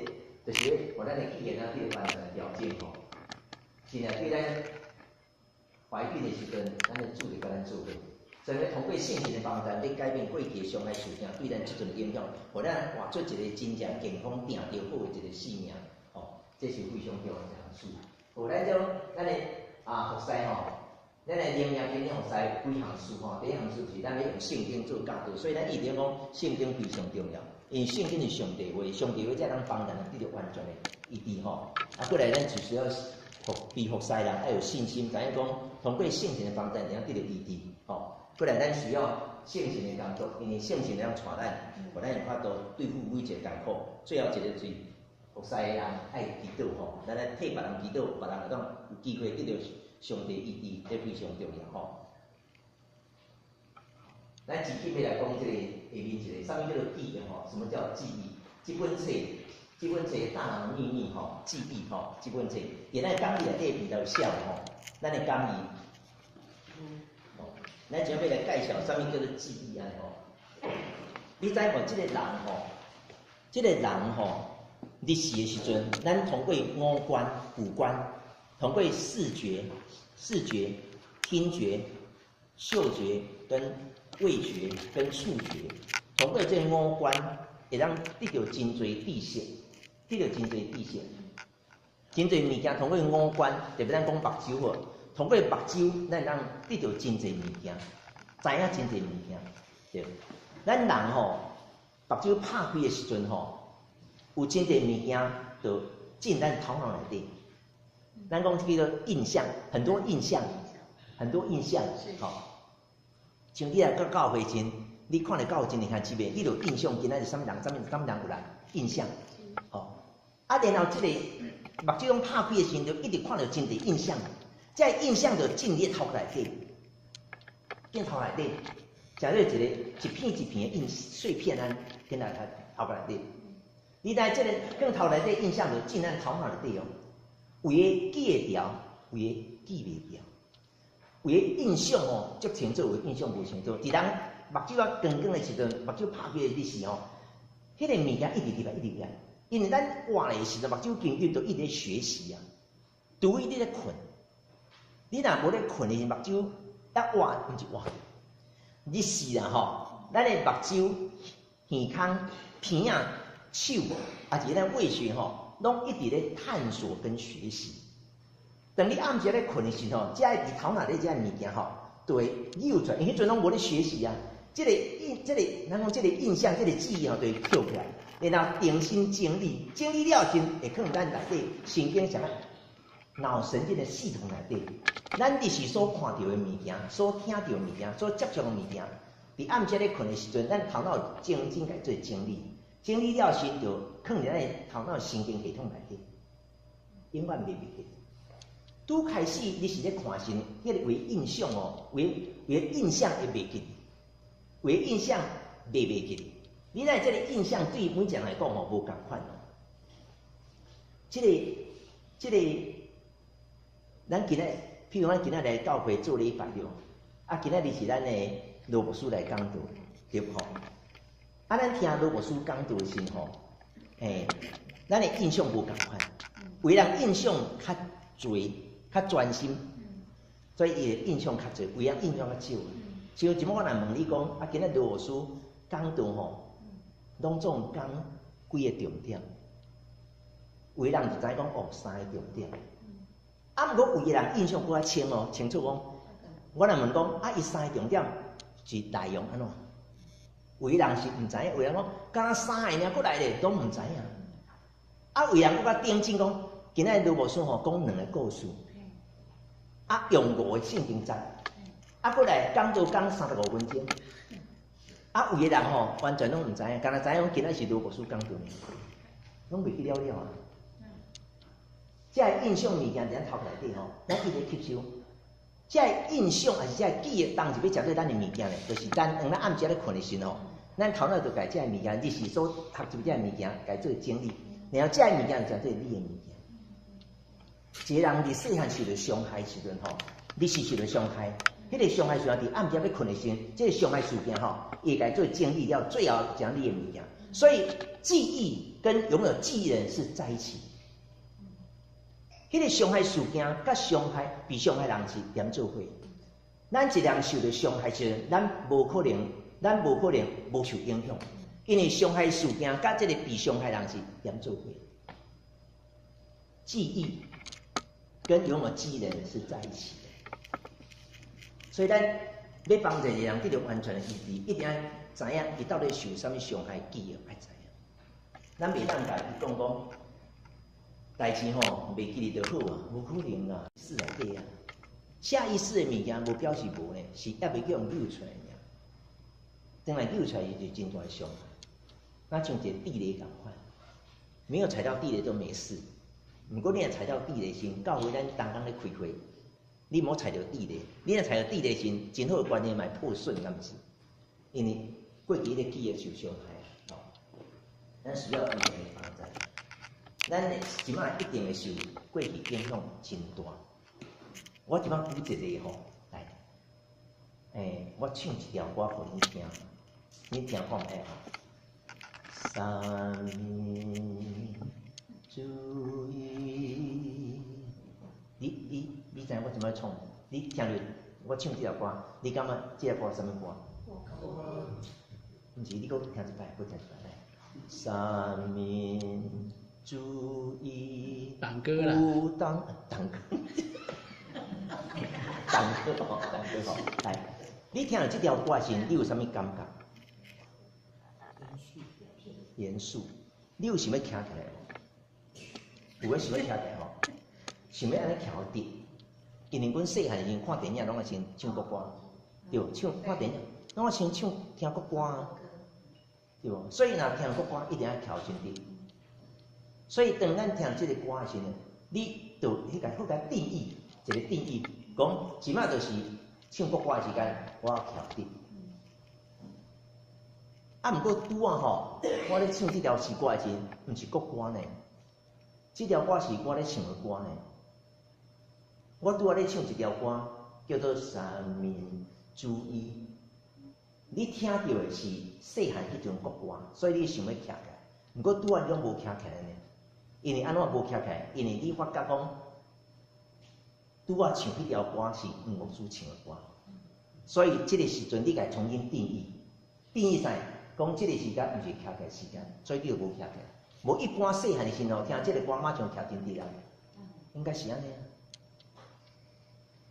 就是互咱的气源啊，这个完全调整吼，真正对咱怀孕的时阵，咱的主就甲咱做伙。所以通过圣神的帮助，你改变过去的伤害事情对咱即阵的影响，互咱活出一个真正健康、定着好的一个生命，哦，这是非常重要的一项事。互咱种咱的服侍吼，咱的灵命经验服侍几项事吼，第一项事是咱要用圣经做教导，所以咱一定讲圣经非常重要，因为圣经是上帝话，上帝话才能帮咱得到完全的医治吼。过来咱就需要被服侍人要有信心，知影讲通过圣神的帮助，能得到医治，吼。过来，咱需要圣神的工作，因为圣神能带咱，互咱有法度对付每一个艰苦。最后一个就是服侍的人爱祈祷吼，咱来替别人祈祷，别人会当有机会得到上帝医治，这非常重要吼。咱直接要来讲这个下面一个，啥物叫做记忆吼？什么叫记忆？这本册《大脑秘密》吼，记忆吼，这本册，伫咱讲义内底比较少吼，咱的讲义。咱准备来介绍啥物叫做记忆安吼？你知无？这个人吼，日时的时阵，咱通过五官、五官，通过视觉、听觉、嗅觉跟味觉跟触觉，通过这五官，会让得到真侪知识，真侪物件通过五官，特别咱讲目睭好，通过目睭，咱人得到真侪物件，知影真侪物件。对，咱人吼，目睭拍开的时阵吼，有真侪物件就进咱头脑内底。咱讲这个印象，很多印象，好。像你来到教会前，你看到教会前你看几遍，你就印象今仔是什么人有啦印象，哦。啊，然后这个目睭拢拍开的时候，就一直看到真侪印象，这印象就进你头内底，进头内底，假如一片一片的碎片啊，进来头内底。你在这个更头内底印象就进咱头脑内底哦，有诶记会牢，有诶记袂牢。有诶印象哦，足清楚；有印象无清楚。伫人目睭啊光光的时阵，目睭拍开的时候，迄个物件一直入来。因为咱活的时阵，目睭紧紧都一直学习啊，除非你咧困。你若无咧困的时，目睭一活，毋是活。你是啦吼，咱的目睭、耳孔、鼻啊、手，啊是咱味觉吼，拢一直咧探索跟学习。等你暗时咧困的时候，这伫头脑里这物件吼，就会溜出来。因为迄阵拢无咧学习啊，咱讲这个印象、这个记忆吼，就会跳起来，然后定心整理了后，会放咱内底神经上脑神经的系统内底。咱日时所看到的物件、所听到的物件、所接触的物件，伫暗时咧困的时阵，咱头脑精来做整理了后，就放伫咱的头脑神经系统内底，永远袂记去。拄开始你是咧看时，迄个为印象哦，为印象会袂记，为印象袂记。你在这个印象对每一人来讲哦，无共款哦。这个，咱今日，譬如咱今日来教会做礼拜了，啊，今日是咱的罗牧师来讲道，对不？啊，咱听罗牧师讲道的时候，咱的印象无共款，为人印象较侪。较专心，所以伊印象较侪，为人印象较少。像即摆我若问你讲，啊，今仔罗牧师讲道吼，拢总讲几个重点？有的人就知讲哦，3个重点。啊，毋过有的人印象搁较清哦，清楚讲。我若问讲，啊，伊3个重点是内容安怎？有的人是毋知影，有的人讲，敢3个尔过来咧，拢毋知影。啊，有的人搁较定睛讲，今仔罗牧师吼讲2个故事。啊，用5个圣经节，啊，过来讲35分钟，啊，有的人吼完全拢毋知影，干那知影今仔是罗牧师讲道，拢袂记了啊。这印象物件伫咱头内底吼，咱一直吸收。这印象还是这记忆，当时要食对咱的物件咧，就是咱暗暗时咧困的时候，咱头脑就家这物件，你是所学习这物件，家做整理，然后这物件就做你的物件。一个人伫细汉受到伤害时阵吼，你是受到伤害，迄个伤害时阵伫暗时要困的时阵，这个伤害事件吼，伊该做整理了，最后讲你的物件。所以记忆跟拥有记忆的人是在一起。迄个伤害事件甲被伤害人是连做伙。咱一个人受到伤害时阵，咱无可能无受影响，因为伤害事件甲这个被伤害人是连做伙。记忆跟拥有记忆的人是在一起的，所以咱要帮助一个人得到完全的意志，一定要知影伊到底受什么伤害，记忆要知影。咱袂当甲伊讲代志吼袂记哩就好啊，无可能啊，是内底啊。下意识的物件无表示无呢，是还袂叫人扭出来尔。等来扭出来就真大的伤害。那像一个地雷共款，没有踩到地雷都没事。如果你若踩到地雷时，教会咱刚刚咧开会，你莫踩到地雷。你若踩到地雷时，真好的观念买破损，敢毋是？因为过去咧记忆受伤害，咱需要伊的帮助。咱即摆一定会受过去影响真大。我即摆举一个吼，来，我唱一条歌互你听，你听看下吼。三民主义，你知影我怎么唱？你听着我唱这条歌，你感觉这条歌什么歌？毋是，你搁听一摆，搁听一摆来。三民注意，党歌啦，党歌，党歌吼，党歌吼，来，你听到这条歌时，你有啥物感觉？严肃，你有想要徛起来无？有诶想要徛起来吼，想要安尼徛直，因为阮细汉时看电影拢爱先唱国歌，对，看电影拢爱先唱听国歌啊，对无？所以若听国歌一定要徛真直。所以当咱听即个歌的时候，你就迄个好甲定义一个定义，讲即摆就是唱国歌的时间，我要徛直。啊，毋过拄啊吼，我咧唱即条诗歌的时，毋是国歌呢，即条歌是我咧唱的歌呢。我拄啊咧唱一条歌，叫做《三民主义》，你听到的是细汉迄种国歌，所以你想要徛起来。毋过拄啊你拢无徛起来呢。因为安怎无徛起来？因为你发觉讲，拄啊唱迄条歌是黄国书唱的歌，所以即个时阵你家重新定义，定义啥？讲即个时间毋是徛起来时间，所以你就无徛起来。无一般细汉的时候听即个歌，马上徛真直啊，应该是安尼啊。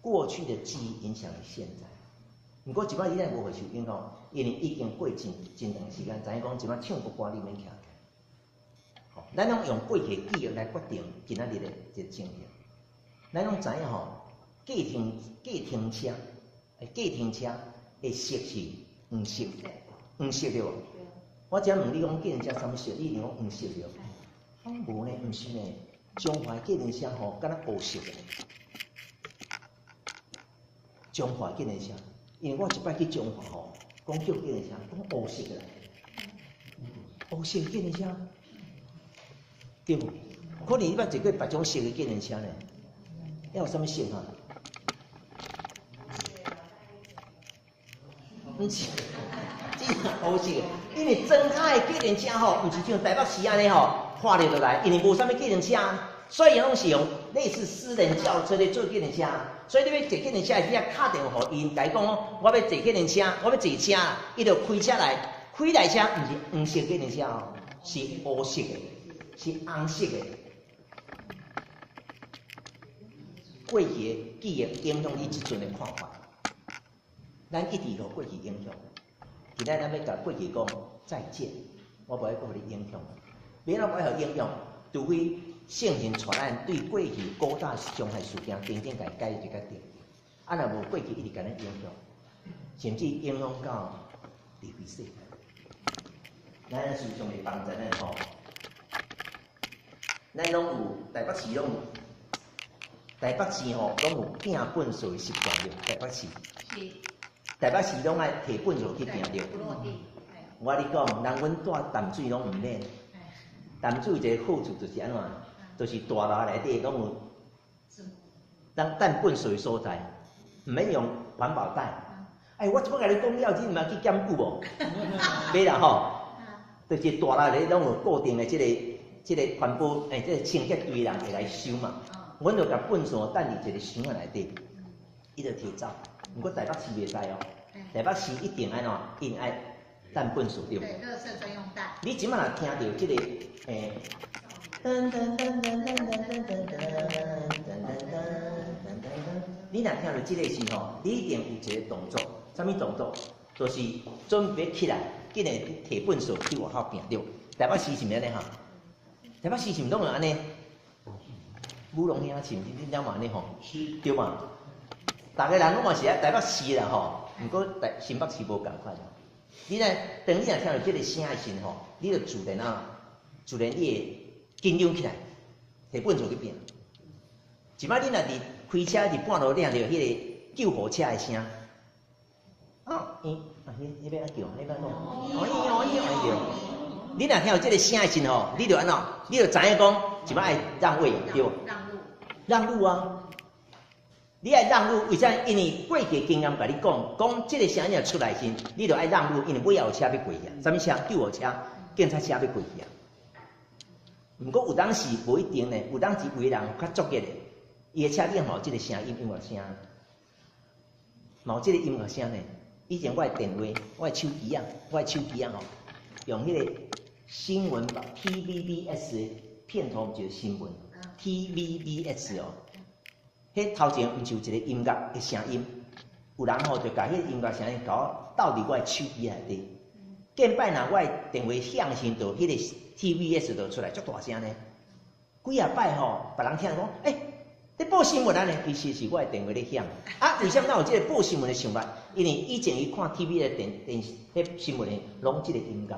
过去的记忆影响了现在，毋过即摆你咱无会受影响，因为已经过真长时间，知影讲即摆唱国歌你免徛起来。咱拢用过去记忆来决定今仔日的一个情形。咱拢知影吼，计程车的色是黄色，黄色对无？我只问你讲计程车啥物色，你一定讲黄色对无？无呢，毋是呢。中华计程车吼，敢若乌色的。中华计程车，因为我一摆去中华吼，讲叫计程车，讲乌色的，乌色计程车。对无？可能你捌坐过别种色的计程车呢？要有啥物色哈？毋是，这是乌色的。因为真开的计程车吼，毋是像台北市安尼吼，看着就来，因为无啥物计程车，所以拢是用类似私人轿车咧做计程车。所以你要坐计程车，你要打电话互因，甲伊讲哦，我要坐计程车，我要坐车，伊就开车来，开来车毋是黄色计程车哦，是乌色的。是红色的，过去的记忆影响你即阵的看法，咱一直互过去影响。今仔咱要甲过去讲再见，我无爱互你影响，免我爱互影响，除非圣人传咱对过去高大伤害事件真正甲伊解决一个定，啊若无过去一直甲咱影响，甚至影响到离开世界。咱思想的帮助咱吼。咱拢有台北市拢有，台北市吼拢有拼本数的习惯着。台北市，台北市拢爱摕本数去拼着。我你讲，人阮住淡水拢毋免，淡水一个好处就是安怎，就是大楼内底拢有当等本数的所在，毋免用环保袋。我即摆甲你讲了，你毋通去检举无？袂啦吼，就是大楼内拢有固定的即个环保即个清洁队人会来收嘛。阮就甲粪扫等伫一个箱仔内底，伊就摕走。毋过台北市袂使哦，台北市一定安怎？因爱等粪扫对无？对，垃圾专用袋。你即摆若听到即个噔噔噔噔噔噔噔噔噔噔噔噔，你若听到即个时吼，你一定有一个动作，啥物动作？就是准备起来，紧个摕粪扫去外口拼着。台北市是毋安尼哈？台北市是毋拢安尼？舞龙兄是毋是恁了嘛安尼吼？对嘛？逐个人拢嘛是啊，台北市啦吼，毋过新北市无共款。你若当你若听到即个声的时吼，你就自然你会紧张起来，摕粪扫去拼。即摆你若伫开车伫半路听到迄个救护车的声，迄要安叫，迄要安弄，你若听到即个声的时吼，你就安怎？你就知影讲，即摆爱让位对无？让路啊！你爱让路，为啥？因为过去经验甲你讲即个声音出来时，你就爱让路，因为尾后有车要过去啊。啥物车？救护车、警察车要过去啊。毋过有当时无一定呢，有当时有个人较足力的，伊的车顶嘛有即个声音乐声，嘛有即个音乐声呢。以前我的电话，我的手机啊吼，用迄个新闻吧 TVBS 片头一个新闻 ，TVBS 哦，迄头前毋是有一个音乐的声音，有人吼就甲迄音乐声音搞倒伫我的手机内底，见摆若我的电话响时，就迄个 TVBS 就出来足大声呢。几啊摆吼，别人听讲，你报新闻啊呢？其实是我的电话咧响。啊，为什么有这个报新闻的想法？因为以前伊看 TV 的电视迄新闻的，拢这个音乐。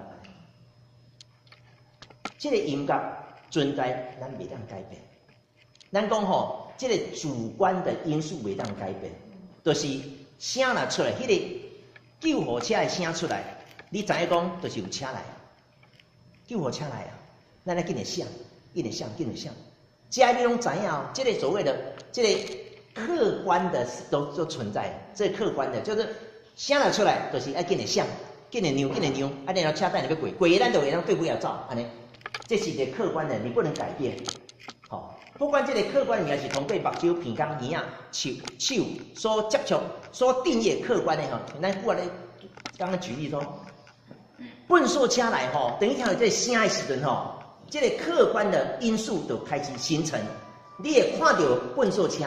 这个音乐存在，咱袂当改变。咱讲吼，这个主观的因素袂当改变，就是声若出来，迄个救护车的声出来，你知影讲，就是有车来，救护车来啊，咱来紧点响，紧点响，紧点响。这你拢知影哦，这个所谓的这个客观的都存在，这个客观的就是声若出来，就是要紧点响，紧点扭，紧点扭，啊，然后车带你要过，过咱就会当对不了走，安尼。这是一个客观的，你不能改变。好，不管这个客观也是通过目睭、鼻孔、耳仔、手所接触、所定义客观的吼。咱我咧刚刚举例说，笨手车来吼，等于听到这声的时阵吼，这个客观的因素就开始形成。你会看到笨手车，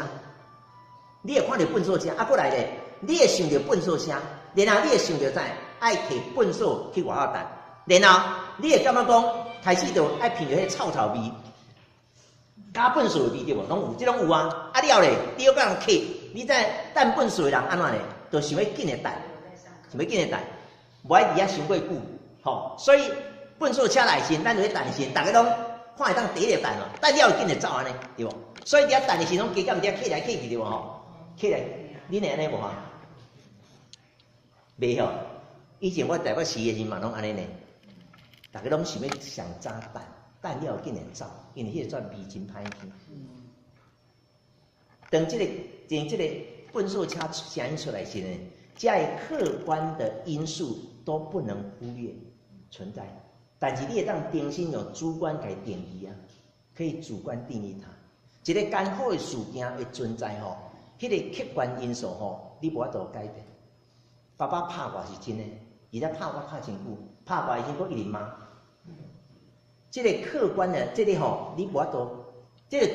你会看到笨手车，啊，过来咧，你会想到笨手车，然后你会想到在爱摕笨手去外口等，然后你会感觉讲。开始就爱闻到迄臭臭味，加粪水的味对无？拢有，这种有啊。啊了咧，你要甲人客，你在等粪水的人安怎咧？就想要紧的等，想要紧的等，无爱伫遐伤过久，吼。所以粪水车来时，咱就去等时，大家拢看会当第一个等咯，等了就紧的走安尼，对无？所以伫遐等的时，拢加减伫遐客来客去对无？吼，客来，恁会安尼无哈？袂吼，以前我台北市的时嘛，拢安尼呢。大家拢想要上早等了紧点走，因为迄个转味真歹听。等这个粪扫车声音出来时呢，这个客观的因素都不能忽略存在，但是你会当重新用主观来定义啊，可以主观定义它。一个艰苦的事件的存在吼，迄个客观因素吼，你无法度改变。爸爸拍我是真的，而且拍我拍真久，拍我已经搁一直骂。这个客观的，这个吼，你无法度，这个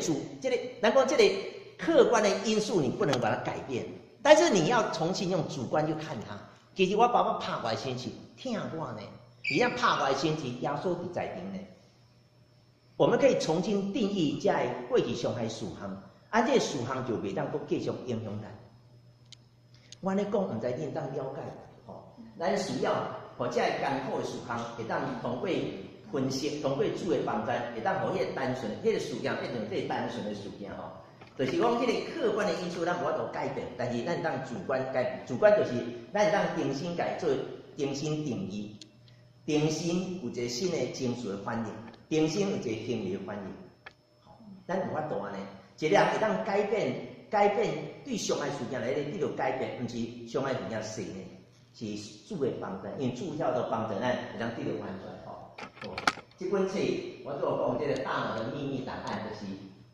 咱讲这个客观的因素，你不能把它改变，但是你要重新用主观去看它。其实我爸爸拍我的身体，疼我呢，而且拍我的身体压缩伫在顶呢。我们可以重新定义这过去伤害事项，啊，这个事项就袂当搁继续影响咱。我咧讲，唔知恁当了解，吼，咱需要或者艰苦的事项，会当通过分析，通过主的帮助，会当互迄个单纯，迄个事件变成最单纯的事件吼。就是讲，迄个客观的因素，咱无法度改变，但是咱当主观改，主观就是咱当重新改做重新定义，重新有一个新的情绪的反应，重新有一个行为的反应。咱无法度安尼，一个人会当改变对伤害事件来咧，你着改变，毋是伤害事件细呢，是主的帮助，因为主要的帮助咱会当得到反转吼。这本册我都有讲，这个大脑的秘密档案，就是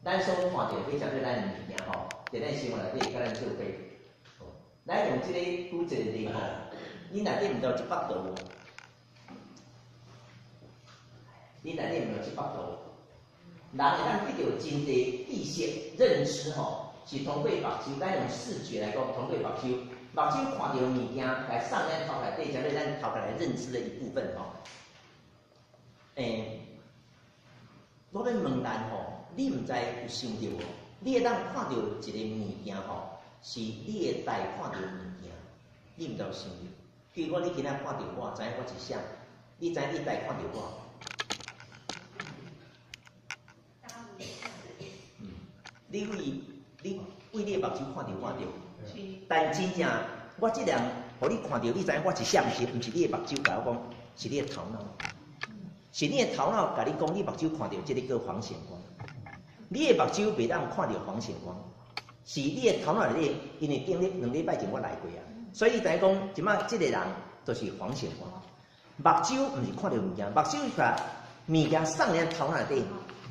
咱所看到非常对咱的物件吼，在咱生活内底，甲咱做伙。咱用这个举一个例吼，你内底毋知有100度无？你内底毋知有100度？人会当得到真侪知识认知吼，是通过目睭，咱用视觉来讲，通过目睭看到物件来送咱头壳底，相对咱头壳来认知的一部分吼。我咧问咱吼，你毋知有想到无？你会当看到一个物件吼，是你会带看到物件，你毋知有想到？比如讲，你今仔看到我，知影我是啥？你知影你带看到我？你为你的目睭看到我着，但真正我这人，互你看到，你知影我是啥？毋是你的目睭甲我讲，是你的头脑。是你的头脑甲你讲，你目睭看到这个叫黄显光，你的目睭袂当看到黄显光，是你的头脑里，因为经历2礼拜前我来过啊，所以你知影讲，即摆这个人就是黄显光。目睭毋是看到物件，目睭是把物件送咱头脑底，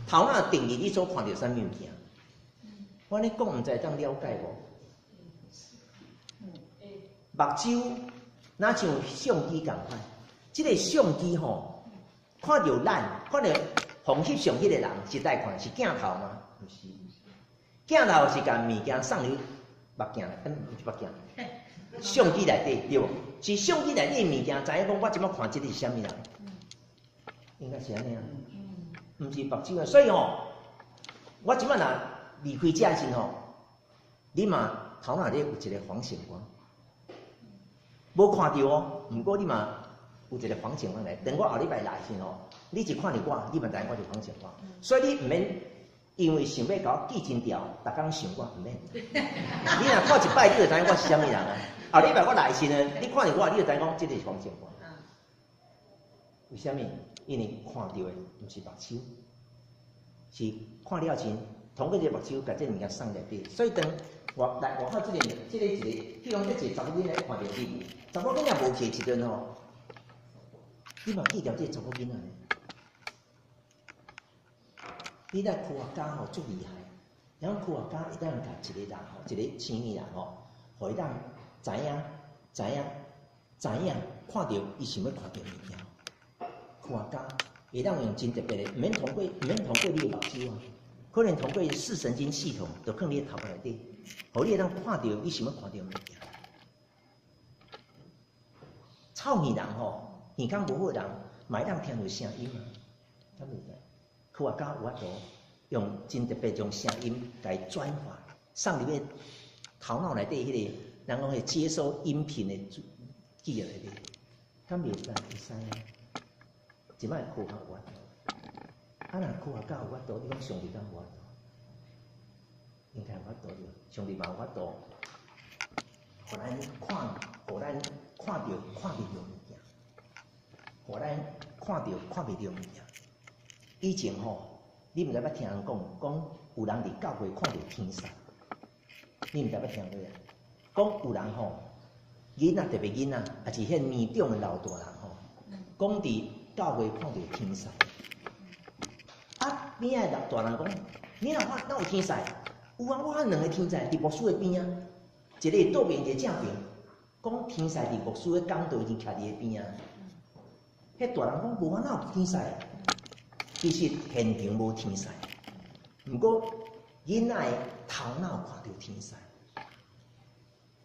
头脑定义你所看到啥物件。我咧讲，毋知当了解无？目睭哪像相机共款，这个相机吼。看到咱，看到 phòng翕相迄个人是贷款是镜头吗？不是，镜头是将物件送入目镜，不是目镜，相机内底对无？是相机内底物件，知影讲我即摆看即个是啥物人？应该是安尼啊，毋是目睭啊。所以吼，我即摆若离开遮时吼，你嘛头脑里有一个防闪光，无看到哦，毋过你嘛有一个防闪光来。等我后礼拜来时吼，你一看到我，你嘛知影我是防闪光，所以你毋免因为想要甲我记真条，逐工想我毋免。你若看一摆，你就知影我是啥物人啊。后礼拜我来时呢，你看到我，你就知影讲即个是防闪光。为虾米？因为看到的毋是目睭，是看了前通过这个目睭，甲这物件送内底。所以当外口这个一个，譬如讲这一个查某囡仔看到你，查某囡仔无去一阵吼，你嘛记牢这查某囡仔。你在科学家吼足厉害，然后科学家会当甲一个人吼，一个生意人吼，互伊当知影，看到伊想要看到物件。科学家会当用真特别的，毋免通过你的目睭啊，可能通过视神经系统，就放你的头壳内底，互你会当看到你想要看到物件。臭耳人吼，耳孔无好人，嘛会当听到声音啊，敢袂知？科学家有法度用真特别种声音来转化，送入去头脑内底迄个，人讲会接收音频的记忆内底，敢袂使？会使啊！即摆科学有法度，若科学家有法度，你讲上帝敢有法度？应该有法度着，上帝嘛有法度，互咱看到看袂到物件，互咱看袂到物件。以前吼，你毋知捌听人讲有人伫教会看到天使，你毋知捌听过啊？讲有人吼，囡仔特别囡仔，也是迄年长的老大人吼，讲伫教会看到天使。啊，边仔大人讲，你若哪有天使？有啊，我看两个天使伫牧师的边啊，一个倒边，一个正边。讲天使伫牧师的讲道已经徛伫个边啊。迄大人讲无啊，哪有天使？其实现场无天使，不过囡仔的头脑看到天使，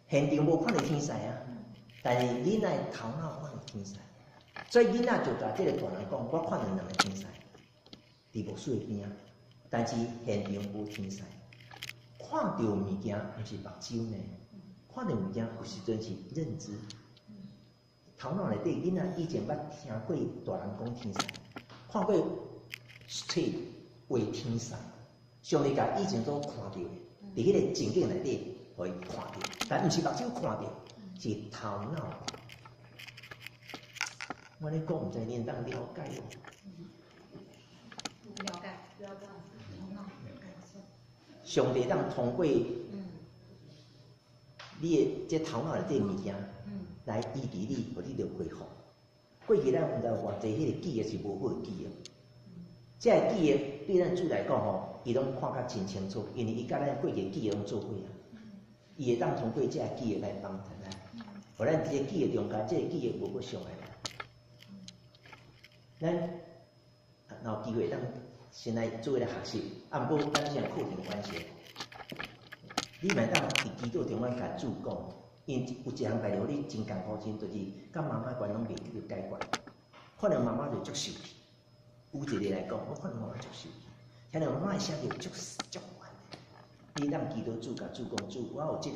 现场无看到天使啊，但是囡仔的头脑看到天使，所以囡仔就甲这个大人讲，我看到两个天使，伫牧师的边啊，但是现场无天使，看到物件毋是目睭呢，看到物件有时阵是认知，头脑内底囡仔以前捌听过大人讲天使，看过。体画天使，上帝甲以前都看到，伫迄个情景内底，互伊看到，但毋是目睭看到，是头脑。我咧讲，毋知恁当了解无？了解。上帝当通过你的这头脑内底物件，来医治你，互你着恢复。过去咱毋知有偌济迄个记忆是无好的记忆。这个记忆对咱主来讲吼，伊拢看甲真清楚，因为伊甲咱过去记忆拢做伙啊。伊会当通过这个记忆来帮助咱，互咱这个记忆中间，这个记忆无搁上来。咱若有机会，咱先来做个学习。啊，毋过咱现在课程关系，你嘛当伫基督中间甲主讲，因有一项代志，你真艰苦真，就是甲妈妈关拢袂去解决，可能妈妈就足受气。有一个来讲，我看妈妈足受气，遐个妈妈的声就足烦。你当基督主甲主讲主，我有这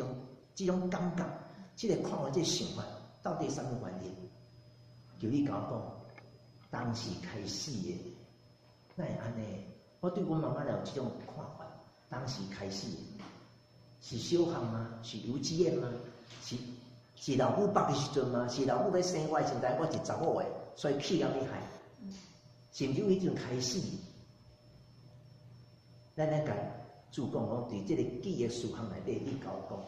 种感觉，这个看法，这个想法，到底什么原因？就你甲我讲，当时开始的，哪会安尼？我对阮妈妈有这种看法，当时开始的，是小汉吗？是幼稚园吗？是老母捌的时阵吗？是老母咧生我的时阵，我是查某的，所以气咁厉害。是毋是有迄阵开始？咱甲主讲讲，伫即个记忆事项内底，你甲我讲，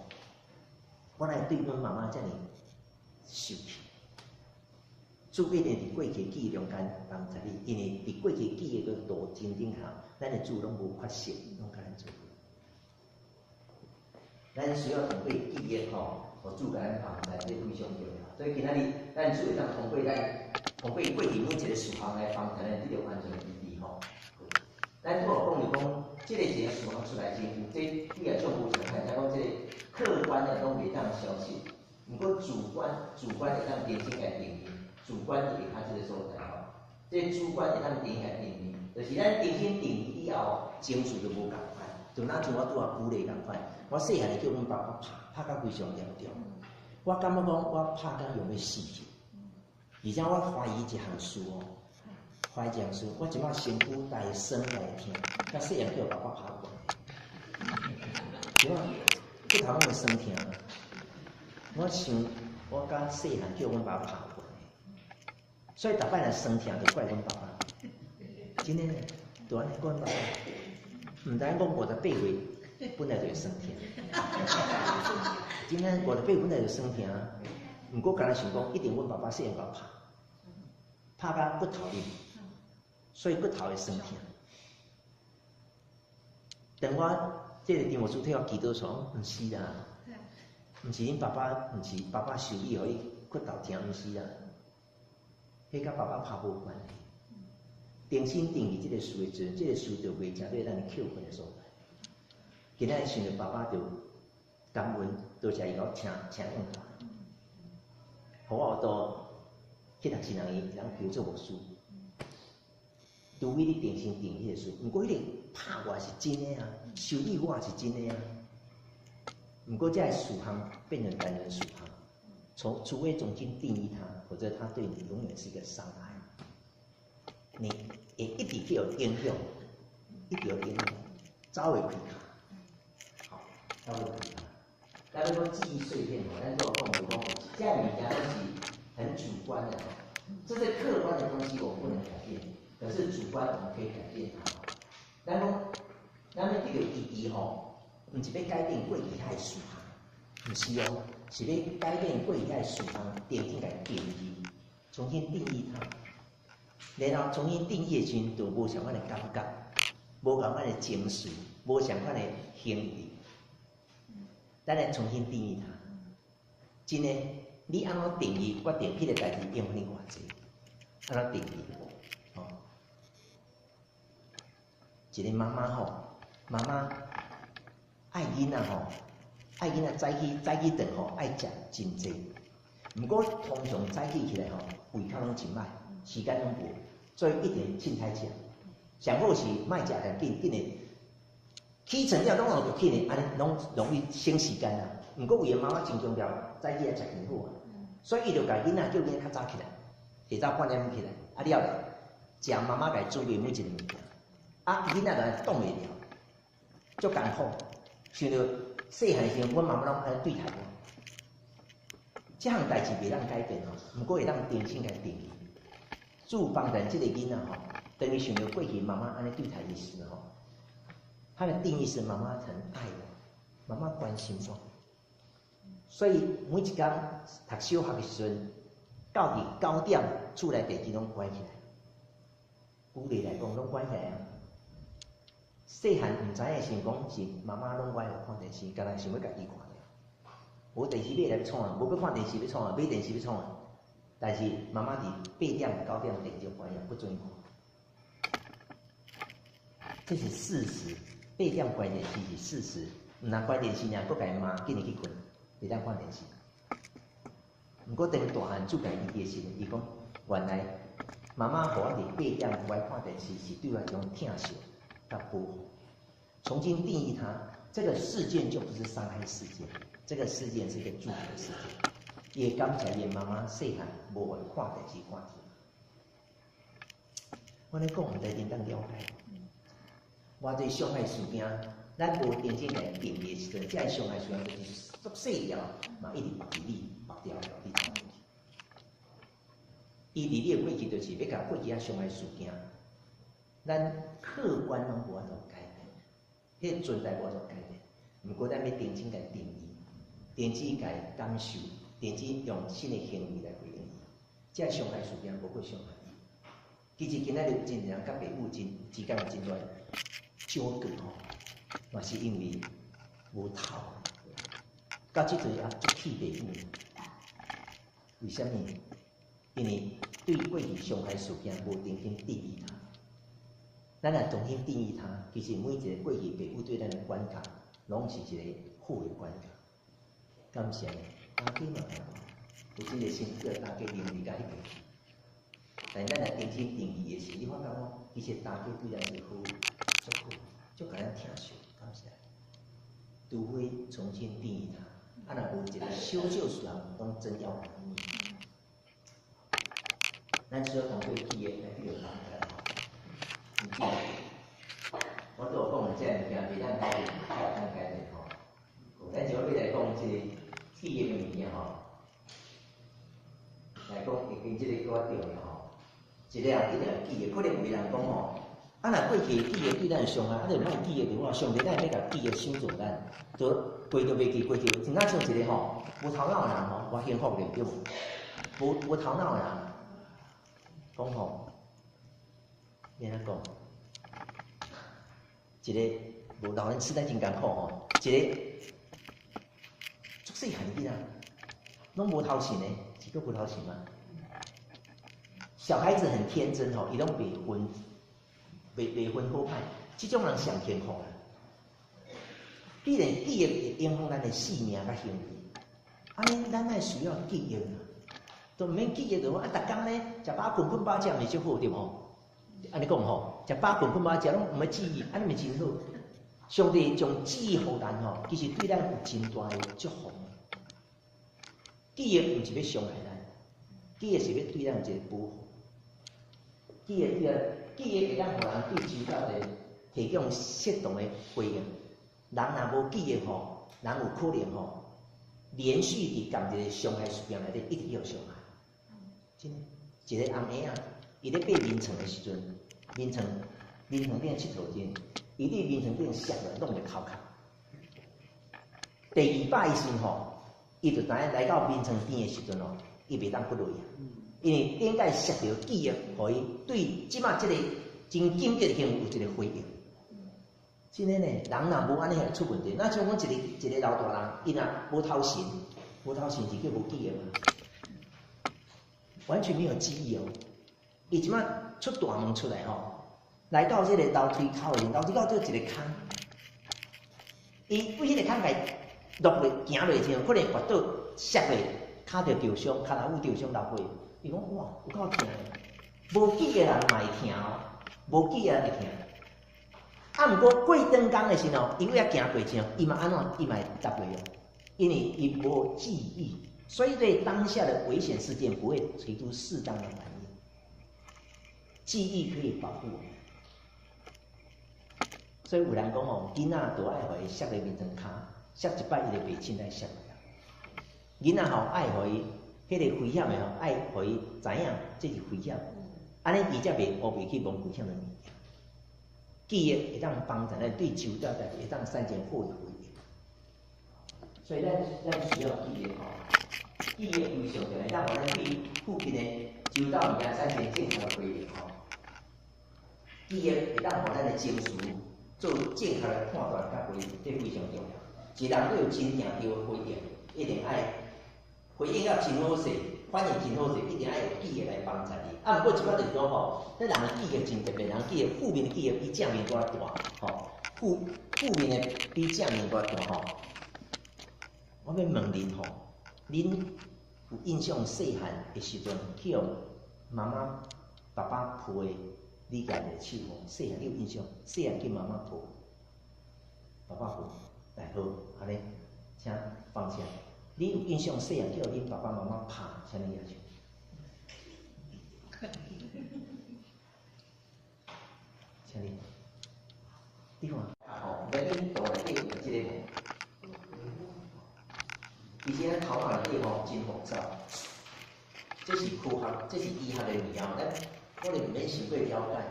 我来对阮妈妈遮尔受气。主一定伫过去记忆中间帮助你，因为伫过去记忆个路真顶下，咱的主拢无发现，拢甲咱做。咱需要通过记忆吼，互主甲咱帮助，这非常重要。所以今仔日咱主会当通过过去每一个事项来帮助咱得到完全的意义吼。咱拄有讲就讲，即个一个事项出来前，有这几个项目状态，咱讲即个客观的拢袂当消失，毋过主观会当重新来定义，主观就会较即个所在吼。这主观会当重新来定义，就是咱重新定义以后，情绪就无共款，就若像我拄啊举例共款，我细汉就叫阮爸爸拍到非常严重，我感觉讲我拍到用要死去，而且我怀疑一项事哦。怀疑一项事，我即摆身躯大酸大痛，甲细汉叫爸爸拍过，即摆骨头拢会酸痛。我想，我甲细汉叫阮爸拍过，所以逐摆若酸痛就怪阮爸爸。真诶，就安尼怪阮爸爸，毋知讲58岁本来就会酸痛，真诶58岁本来就酸痛，毋过敢若想讲一定阮爸爸细汉甲我拍到骨头里。所以骨头会酸痛。等我这个题目主替我祈祷说，毋是啦，毋是恁爸爸，毋是爸爸受意，互伊骨头痛，毋是啦，迄甲爸爸拍无关系。重新定义这个事的时阵，这个事就袂正对咱的扣分的所在。今仔想着爸爸就感恩，多谢伊甲我请用法，互我有到去读新人医，人求做无事。除非你重新定义的事，毋过迄个拍我是真的啊，修理我是真的啊。毋过这个事项变成单人事项，除非重新定义它，否则它对你永远是一个伤害。你会一直去有影响，一直有影响，早会开卡，好，早会开卡。咱讲记忆碎片哦，咱都有讲就讲，这物件都是很主观的，这是客观的东西，我不能改变。可是主观我们可以改变它。咱讲，咱要这个意义吼，毋是要改变过去遐个事项，毋是哦，是要改变过去遐个事项，重新来定义，重新定义它，然后重新定义的时阵，就无相款的感觉，无相款的情绪，无相款的行为，咱来重新定义它。真的，你安怎定义，决定迄个代志影响你偌济，安怎定义？一个妈妈吼，妈妈爱囡仔吼，爱囡仔早起顿吼爱食真济。毋过通常早起起来吼，胃口拢真歹，时间拢无，所以一定凊彩食。上好是莫食太紧的，起床了拢有着紧的，安尼拢容易省时间啦。毋过有诶妈妈真强调早起要食真好啊，所以伊就甲囡仔叫囡仔较早起来，下昼半点起来，啊了咧，食妈妈甲伊准备每一个物件。啊，囡仔就挡袂了，足艰苦。想着细汉时，阮妈妈拢安尼对待我。这项代志袂当改变吼，毋过会当重新来定义。祝帮人这个囡仔吼，等于想着过去妈妈安尼对待伊时吼，他的定义是妈妈很爱我，妈妈关心我。所以每一工读小学的时阵，到伫9点，厝内电视拢关起来。鼓励来讲，拢关起来啊。细汉毋知影想讲是妈妈拢爱互看电视，干那想要家己看了。无电视买来要创啊，无要看电视要创啊，买电视要创啊。但是妈妈伫8点9点电视就关了，不准看。这是事实，8点关电视是事实。毋通关电视尔，佫家己骂，紧去困，袂当看电视。毋过等大汉自家伊的时阵，伊讲原来妈妈互我伫8点不爱看电视，是对我一种疼惜。要保护，重新定义它。这个事件就不是伤害事件，这个事件是一个祝福的事件。也感谢因妈妈细汉无会看电视看TV。我咧讲，毋知恁当了解。偌济伤害事件，咱无定睛来定义时阵，这伤害事件就是足细条，嘛一直绑伫你，绑掉你头去。伊伫你的过去就是要甲过去啊伤害事件。咱客观拢无法度改变，迄存在无法度改变。毋过咱要重新来定义，重新来感受，重新用新的行为来回应伊。这伤害事件无过伤害伊。其实今仔日真人甲爸母之间有真大纠葛吼，嘛是因为无头，到即阵也足气爸母。为什么？因为对过去伤害事件无重新定义它。咱来重新定义它，其实每一个过去父母对咱的管教，拢是一个好的管教。感谢你，大家嘛，有这个心叫大家认为甲迄个。但咱来重新定义的是，你发觉无？其实大家对咱是好，足好，足甲咱疼惜，感谢。除非重新定义它，若无一个小少数人拢真要同意。咱需要通过企业来去帮助咱。我都有讲这物件，袂当改变，才有通改变吼。咱就要来讲这个企业的物件吼，来讲会跟这个叫我对的吼。一个人一定企业，可能有人讲吼，若过去企业对咱伤害，就莫企业对我上帝，咱要甲企业想做咱，就过着袂去过去，真正像一个吼无头脑的人吼，我幸福了对无？无头脑的人，讲吼，免安讲，一个无老人痴呆真艰苦吼，一个足细汉的囡仔，拢无头前的，一个无头前嘛。小孩子很天真吼，伊拢袂分好歹，这种人上幸福啦。既然记忆会影响咱的性命甲行为，安尼咱爱需要记忆啦，都毋免记忆就讲啊，逐工咧食饱困困饱食，咪足好对无？安尼讲吼，食饱困困饱食拢毋要记忆，安尼咪真好。上帝将记忆互咱吼，其实对咱有真大的祝福。记忆毋是要伤害咱，记忆是要对咱有一个保护。记忆会当互人对周遭的提供适当的回应。人若无记忆吼，人有可能吼连续伫共一个伤害事件内底一直有伤害。真诶，一个红婴仔，伊咧爬眠床的时阵，眠床顶佚佗阵，伊伫眠床顶摔落，弄着头壳。第二摆时吼，伊就知影来到眠床边的时阵哦，伊袂当不落啊。因为顶摆摔着记忆，互伊对即马即个真紧急的行为有一个回应。真诶呢，人若无安尼会出问题。那像讲一个老大人，伊若无头神，无头神是叫无记忆嘛，完全没有记忆哦。伊即马出大门出来吼，来到即个楼梯口的，楼梯口做一个坑，伊为迄个坑来落落行落去，可能滑倒摔落，骹着受伤，骹头有受伤流血。伊讲哇，有够疼的，无记忆的人嘛会疼哦，无记忆的人会疼。啊，毋过过灯光的时候，伊为了行过去，伊嘛安怎，伊嘛会搭落哦，因为伊无记忆，所以对当下的危险事件不会提出适当的反应。记忆可以保护我们，所以有人讲哦，囡仔都爱互伊摔咧面床骹，摔一摆伊就袂凊彩摔了。囡仔吼爱互伊。迄个危险的吼，爱互伊知影这是危险，安尼伊才袂乌袂去摸危险的物件。记忆会当帮助咱对周遭代志会当产生好的回应。所以咱需要记忆吼，记忆非常重要，当互咱对附近的周遭物件产生正确的回应吼。记忆会当互咱的情绪做正确的判断甲回应，这非常重要。一人要有真正对的回应，一定爱。回应要真好势，反应真好势，一定要有记忆来帮助你。啊，不过即摆就是讲吼，咱人的记忆真特别，人记忆负面的记忆比正面搁大，吼，负面的比正面搁大吼。我要问恁吼，恁有印象细汉的时阵去互妈妈、爸爸抱的，你家的手吼，细汉你有印象？细汉去妈妈抱，爸爸抱，来好，安尼，请放下。你有印象细汉叫恁爸爸妈妈拍啥物嘢手？请你看，吼，咱恁大内底有即个其实咱头脑内底吼真复杂，这是科学，这是医学的物件，咱可能毋免伤过了解。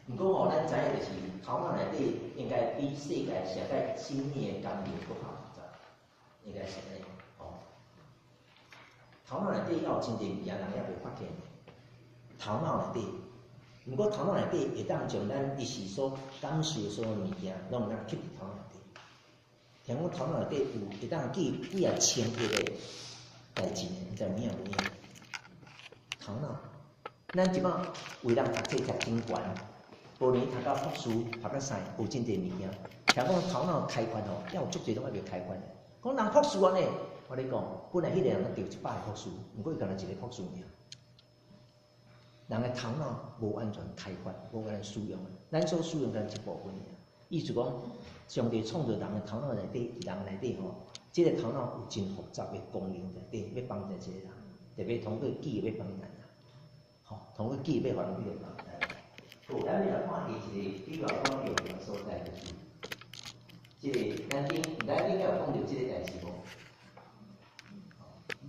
毋过吼，咱知影就是头脑内底应该比世界上在精密的工业搁较复杂，应该是安尼。头脑内底要有真侪物件，人也袂发现。头脑内底，毋过头脑内底会当将咱日时所感受所有物件，拢有当吸伫头脑内底。听讲头脑内底有会当记几啊千亿个代志，毋知有影无影？头脑，咱即摆为人读册读真悬，无论读到博士、读到啥，有真侪物件。听讲头脑开关吼，要有足侪拢爱着开关。讲人博士安尼，我咧讲，本来迄个人得100个博士，毋过伊干那一个博士尔。人的头脑无完全开发，无完全使用，咱所使用干一部分尔。意思讲，上帝创造人的头脑内底，人内底吼，这个头脑有真复杂的功能内底，要帮助一个人，特别通过记忆要帮人啦，吼，通过记忆要帮助人。好，咱要来看第一个比较讲重要的所在就是，这个咱应该有讲到这个代志无？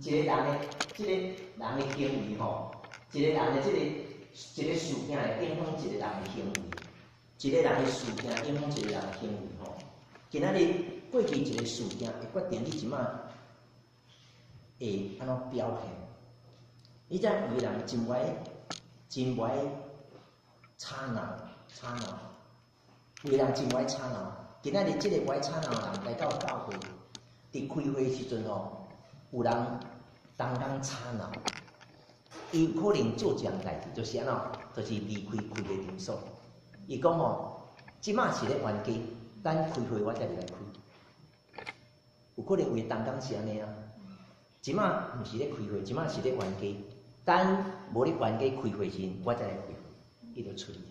一个人的，这个人的行为吼。一个人的一个事件会影响一个人的行为，一个人的事件影响一个人的行为吼。今仔日过去一个事件会决定你即马会安怎表现。你知有个人真袂吵闹，有个人真袂吵闹。今仔日即个袂吵闹的人来到教会，伫开会时阵吼，有人刚刚吵闹。伊可能做一样代志，就是安怎，就是离开开会场所。伊讲吼，即马是咧冤家，等开会我才入来开。有可能为东港是安尼啊，即马毋是咧开会，即马是咧冤家，等无咧冤家开会时，我才来开会，伊就出现。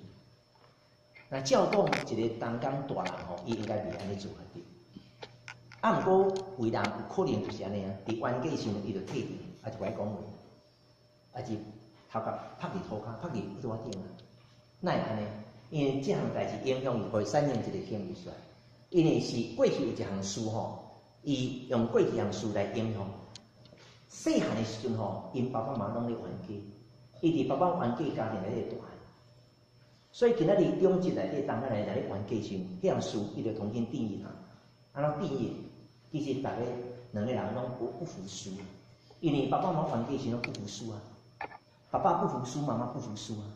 那照讲一个东港大人吼，伊应该袂安尼做才对。啊，毋过为人有可能就是安尼啊，伫冤家时伊就退场，啊就歹讲话。还是头壳拍伫涂骹，拍伫迄桌顶啊，哪会安尼？因为这项代志影响伊，会产生一个行为出来。因为是过去有一项事吼，伊用过去项事来影响。细汉的时阵吼，因爸爸妈妈拢咧冤家，伊伫爸爸冤家家庭内底大汉，所以今仔日中职内底、东港内底冤家时，迄项事伊就重新定义它。安怎定义？其实大家两个人拢不服输，因为爸爸妈妈冤家时拢不服输啊。爸爸不服输，妈妈不服输啊，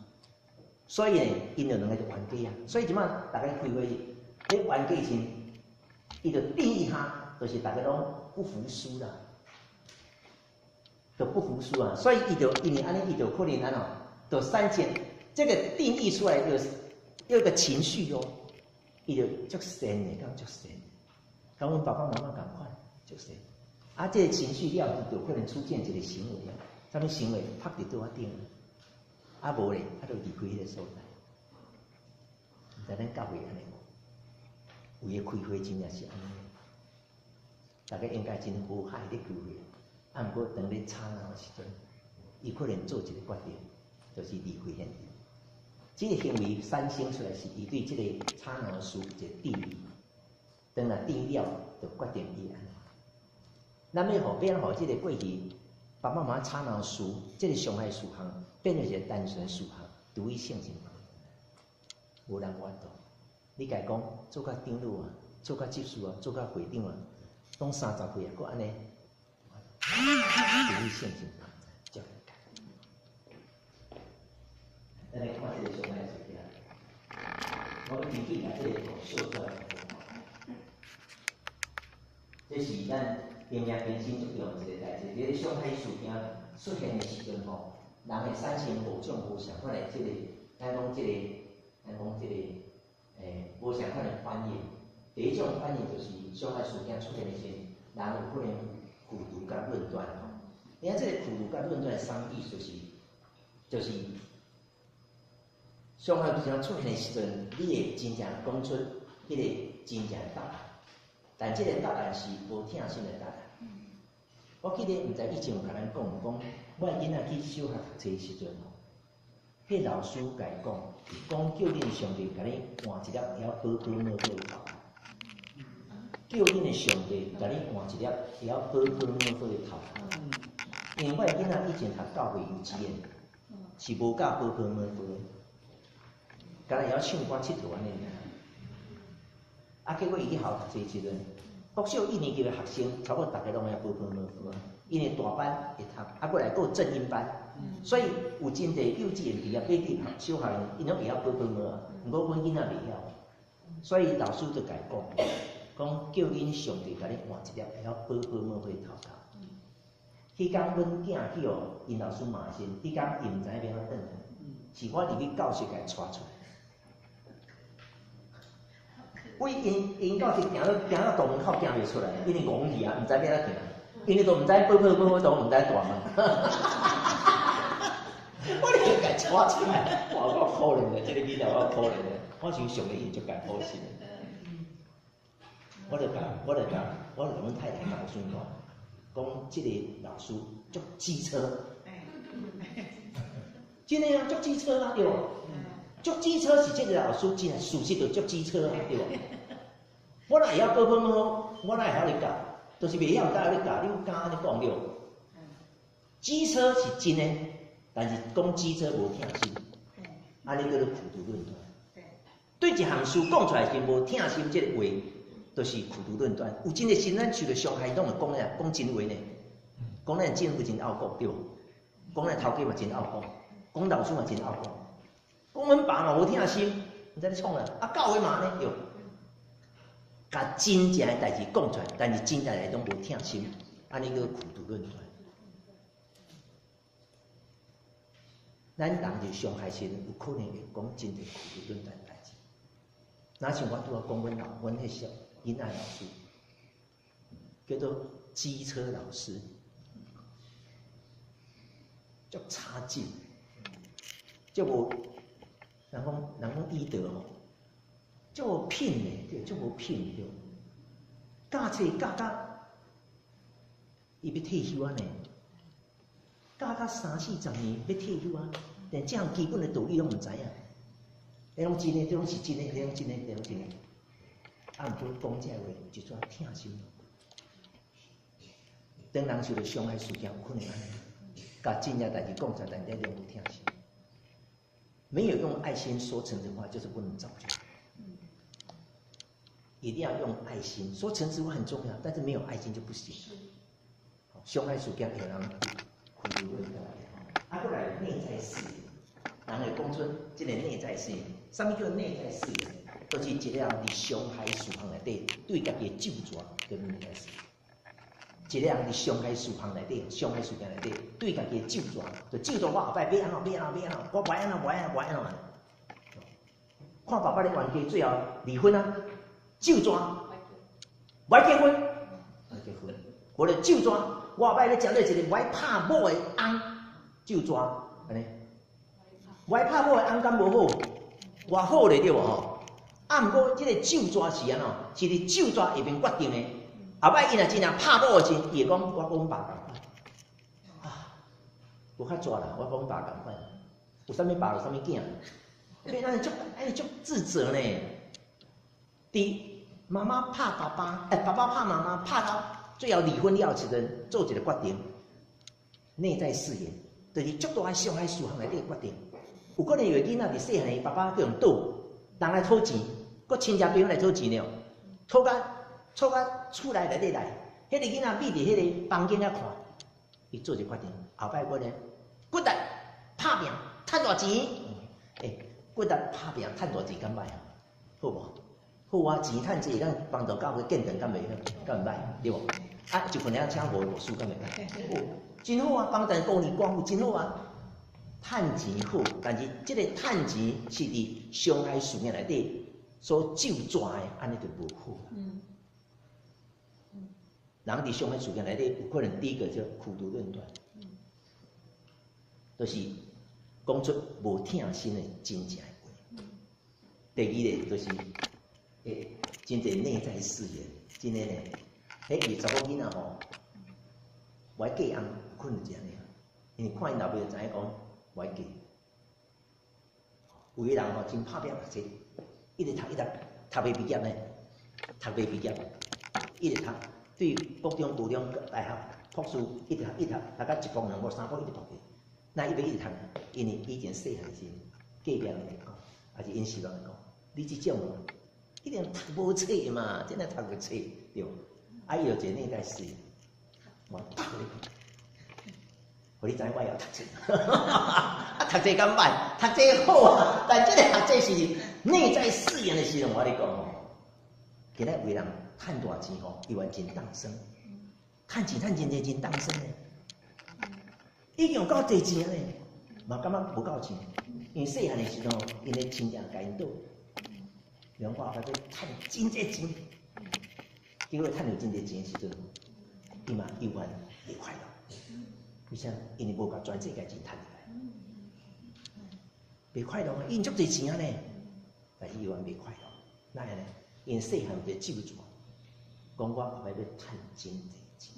所以呢，因就两个就冤家啊。所以即摆大家开会咧冤家时，伊就定义他，就是大家拢不服输啦，就不服输啊。所以伊就因为安尼，伊就可能安怎，就产生这个定义出来就是有一个情绪哦，伊就足善的，讲足善，跟阮爸爸妈妈共款，足善。啊，这个情绪了，就可能出现一个行为啊。啥物行为拍伫桌仔顶，啊无咧，啊就离开迄个所在。毋知咱教会安尼无？有诶开会真正是安尼，大家应该真和谐咧开会。啊，毋过当咧吵闹诶时阵，伊可能做一个决定，就是离开现场。这个行为产生出来是伊对这个吵闹诶事一个定义，当然定义了，就决定伊安尼。咱要互这个过去。爸爸妈妈吵闹事，这个伤害事项变成一个单纯事项，独一性情，无人法度。你家讲做甲长老啊，做甲执事啊，做甲会长啊，拢30岁啊，佫安尼，独一性情，叫人改。咱来看这个伤害事件，我举例啊，这个小出来，这是咱。平常人生最重要一个代志，伫咧伤害事件出现的时阵吼，人会产生无种无相款的即个，咱讲即个，无相款的反应。第一种反应就是伤害事件出现的时，人有可能孤独甲论断吼。你看即个孤独甲论断的三意就是伤害事件出现的时阵，你会真正讲出迄个真正的答案。但这个答案是无疼心的答案。我记得毋知以前有甲咱讲，我的囡仔去小学读册时阵吼，迄老师甲伊讲叫恁上帝甲你换一粒会晓宝宝摸宝的头，叫恁的上帝甲你换一粒会晓宝宝摸宝的头。因为我的囡仔以前读教会幼稚园，是无教宝宝摸宝的，敢若会晓唱歌佚佗安尼尔。啊，结果伊去校读册时阵，国小1年级的学生，差不多大家拢会晓宝宝摸宝，因为大班会读，啊，过来还有正音班，所以有真侪幼稚园毕业爬伫小学园，因拢会晓宝宝摸啊。毋过阮囡仔袂晓，所以老师就甲伊讲叫恁上帝甲你换一粒会晓宝宝摸的头壳。迄天阮囝去哦，因老师骂声，迄天伊毋知影要安怎转来，是我入去教室甲伊带出来。规因到是行到大门口行袂出来，因为戆去啊，毋知要哪行，因为都毋知跑都毋知大门。我就甲抓出来，哇！我可怜的，这个囡仔我可怜的，我想上个伊就甲好心。我就甲阮太太告诉讲这个老师足机车，真诶啊，足机车啊，对无？足机车是这个老师真诶，事实就足机车啊，对无？我哪会晓报好，我哪会晓你教，就是袂晓教你教，你有敢安尼讲对？机车是真诶。但是讲机车无听心，安尼叫做苦读论断。对一项事讲出来是无听心，这个话就是苦读论断。有真个心，咱受着伤害，拢会讲呀，讲真话呢。讲咱政府真拗讲对，讲咱头家嘛真拗讲，讲老师嘛真拗讲，讲阮爸嘛无听心，毋知你创啦。啊，教会嘛呢对，甲真正诶代志讲出来，但是真正诶拢无听心，安尼叫苦读论断。咱人就伤害时，有可能会讲真侪苦读论断代志。哪像我拄仔讲阮迄小囡仔老师，叫做机车老师，足差劲，足无人讲医德吼，足无品诶，对，足无品对。教册教到伊要退休啊呢，教到30-40年要退休啊。连这样基本的道理拢唔知影，迄拢真诶，这拢是真诶，迄拢真诶，迄拢真诶。啊，毋过讲这话有一撮疼心。当人受到伤害事件，有可能安尼，甲真正代志讲出来，但是拢无疼心。没有用爱心说诚实话，就是不能造就。一定要用爱心说诚实话很重要，但是没有爱心就不行。伤害事件有人苦读论断。啊，过来内在誓言，人会讲出这个内在誓言。什么叫内在誓言？就是一个人伫伤害事项内底对家己咒诅，叫内在誓言。一个人伫伤害事项内底、伤害事件内底对家己咒诅，就咒诅我后摆要安怎，我不爱安怎。看爸爸咧冤家，最后离婚啊，咒诅，不爱结婚，或者咒诅，我后摆咧交到一个不爱拍某的翁。就抓安尼，歪拍某的翁敢无好？偌好咧对无吼？啊，毋过即个咒抓是安怎？是伫咒抓下面决定的。后摆伊若真正拍某的时，伊会讲我讲爸共款。啊，无较抓啦，我讲爸共款。有啥物爸，有啥物囝？变安尼足自责呢。伫妈妈拍爸爸，爸爸拍妈妈，拍到最后离婚了，一个人做一个决定，内在誓言。就是足大个伤害事项内底决定，有可能有个囡仔伫细汉，爸爸叫人赌，人来讨钱，佮亲戚朋友来讨钱了，讨到厝内底来，迄个囡仔秘伫迄个房间遐看，伊做一个决定，后摆我呢，骨力拍拼赚大钱，骨力拍拼赚大钱敢歹啊？好无？好啊，钱赚济，咱帮助教会建堂敢袂好？敢毋歹？对无？啊，一份了请无数敢袂歹？真好啊，帮咱公益光复真好啊，趁钱好，但是这个趁钱是伫伤害事件内底所咒抓的，安尼就无好。人伫伤害事件内底，有可能第一个叫苦读论断，就是讲出无疼心的真正的话。第二个就是真侪内在誓言，真诶呢，迄20个囡仔吼，我嫁翁。困就这样，因为看因老爸就知影讲，我嫁。有个人吼真拍拼读册，一直读，读袂毕业呢，读袂毕业，一直读，对国中、高中、大学、博士一直读，读到1科、2科、3科一直读去。那伊要一直读，因为以前细汉时，隔壁人来讲，还是因媳妇来讲，你这种一定读无册嘛，真正读无册对。啊，伊有一个内在誓言，我读你。互你知我要读册，啊，读册敢歹？读册好啊，但这个读册是内在誓言的时阵，我跟你讲吼，今仔为人趁大钱吼，伊完真当生，趁钱趁真侪真当生嘞，已经有够侪钱嘞，嘛感觉无够钱，因为细汉的时阵，因的亲戚甲因倒，比如我后摆要趁真济钱，结果趁到真济钱的时阵，伊嘛犹原袂快乐。为啥？因为无甲全世界钱趁入来，袂快乐啊！因足济钱啊呢，但是犹原袂快乐。哪样呢？因细汉就记不住，讲我后摆要趁真济钱。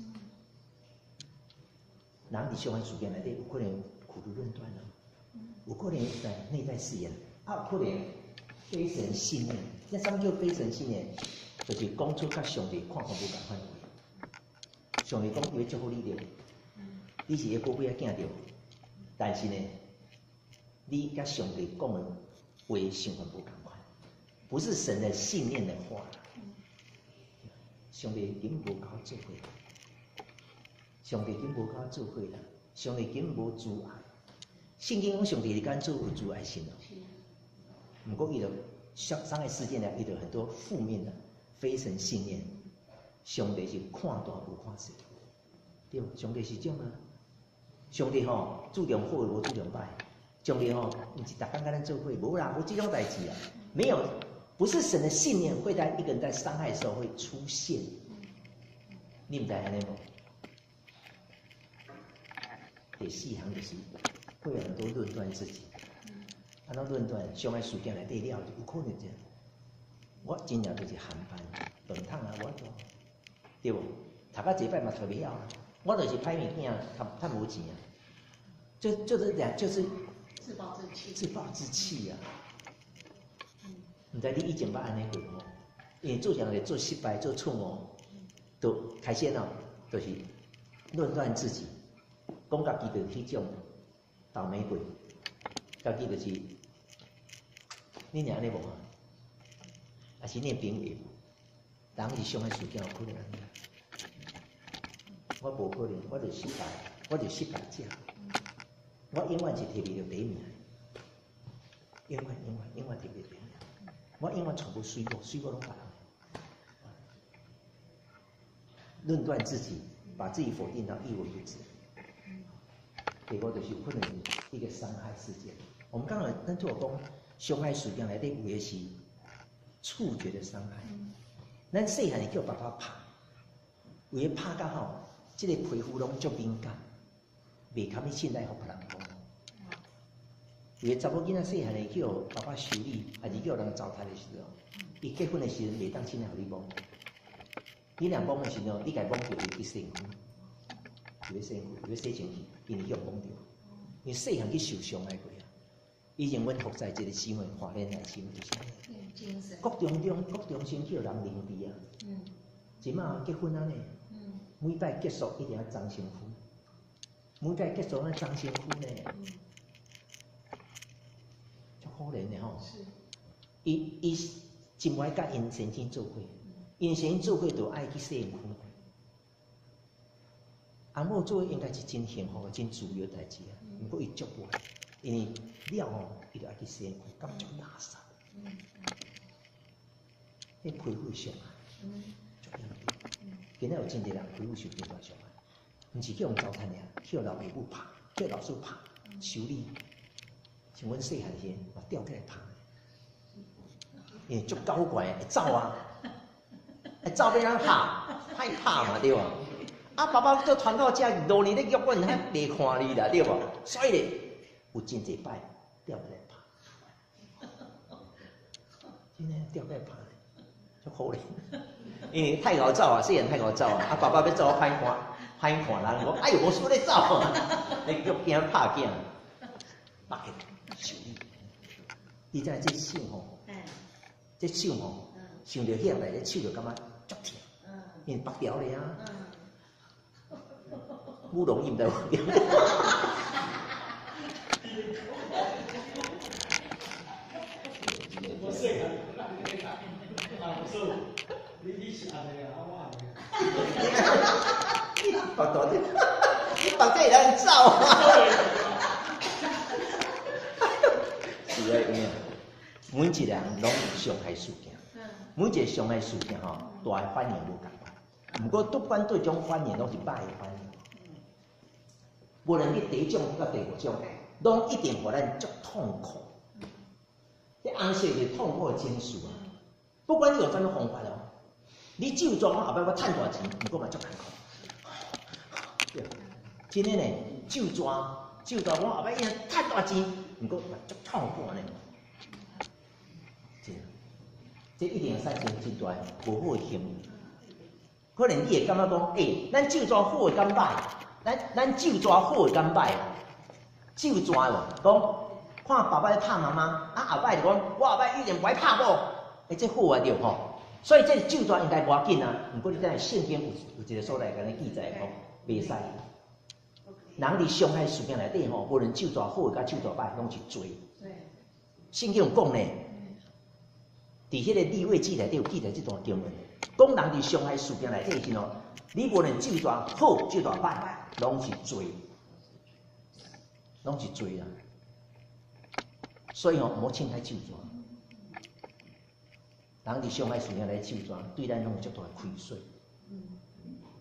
人伫上海事件内底，有可能苦读论断了，有可能在内在誓言，有可能非神信念。那什么叫非神信念？就是讲出甲上帝看法无共款的话。上帝讲伊要祝福你着，你是个宝贝仔囝着，但是呢，你甲上帝讲的话想法无共款，不是神的信念的话。上帝根本无甲我做伙，上帝根本无甲我做伙啦，上帝根本无阻碍。圣经讲上帝是敢做有阻碍性的，不过伊就伤害事件呢，伊就很多负面的非神信念。上帝是看大无看小，对吧？上帝是这样啊。上帝吼注重好无注重歹，上帝吼毋是逐天甲咱做伙，无啦，无这种代志啊，没有，不是神的信念会在一个人在伤害的时候会出现。你毋知安尼无？第四行就是会有很多论断自己，安怎论断？上海事件内底了就有可能这样。我真正就是寒班饭桶啊，我做对无？读到一摆嘛找袂晓，我就是歹物件，趁无钱啊，就是讲就是自暴自弃，自暴自弃啊！毋知你以前捌安尼过无？因为做人咧做失败、做错误，都开始哦，就是论断自己，讲家己就是迄种倒霉鬼，家己就是你娘安尼无啊？还是你朋友，人是伤害事件有可能安尼。我无可能，我就失败，我就失败者。我永远是摕袂到第一名，永远摕袂到第一名。我永远从不水过，水过拢别人。论断自己，把自己否定到一文不值，结果就是有可能是一个伤害事件。我们刚才咱做讲伤害事件内底有的是触觉的伤害。咱细汉叫爸爸拍，有的拍到吼，这个皮肤拢足敏感，袂堪去信赖互别人讲。有的查某囡仔细汉的叫爸爸修理，还是叫人糟蹋的时候，伊结婚的时阵袂当信赖互你摸。你若摸的时候，你家摸着会去身躯，就要身躯，就要洗身体，因为叫摸着。因为细汉去受伤害过啊。以前阮服在一个新闻华联来新闻就是，国中先叫人领地啊。即马结婚啊呢，每摆结束一定要装身躯，每摆结束要装身躯呢，足可怜的吼。伊真爱甲因先生做伙。因先做伙就爱去洗身躯，阿某做应该是真幸福、真自由的代志啊。不过伊足无，因为了吼，伊就爱去洗身躯，感觉垃圾。迄皮肤伤害，足严重。今仔有真侪人皮肤受真大伤害，毋是叫人糟蹋尔，叫老爸母拍，叫老师拍，修理。像阮细汉时，嘛吊起来拍，因为足搞怪，会走啊。走要人拍，歹拍嘛对吧？啊，爸爸做传到遮5年咧约阮，还袂看你啦，对无？所以咧，有真侪摆吊起来拍，真诶吊起来拍，足可怜。因为太搞走啊，细人太搞走啊，啊爸爸要做我歹看人，我哎呦，我输咧走，你叫惊拍囝，拍起受理。你知这手吼，这手吼，想着遐来，这手就感觉。足痛，因为拔掉了啊，不容易唔得拔掉。我细个，你是安尼啊，我安尼。拔大啲，你拔这人走啊！是啊，因为每一个人拢有伤害事件。每一个伤害事件吼，大的反应无共款。毋过不管对种反应拢是歹的反应，无论你第一种到第5种，拢一定互咱足痛苦。迄红色是痛苦的情绪啊，不管你用什么方法哦，你就抓我后摆我赚大钱，毋过嘛足艰苦。对，真诶呢，就抓我后摆赚大钱，毋过嘛足痛苦呢。真，这一定产生真大无好诶行为。可能你会感觉讲，咱就抓好诶敢歹？咱就抓好诶敢歹？就抓哦，讲看爸爸咧拍妈妈，后摆就讲我后摆一定不爱拍某，这好啊对吼。所以这就抓应该无要紧啊，不过你在圣经有一个所在甲你记载讲，袂使。人伫伤害事件内底吼，无论就抓好甲就抓歹，拢是罪。圣经有讲呢，伫迄个利未记内底有记载这段经文，讲人伫伤害事件内底时候，你无论就抓好就抓歹，拢是罪，拢是罪啊。所以吼，莫轻害就抓。人伫伤害事件内就抓，对咱拢有足大亏损，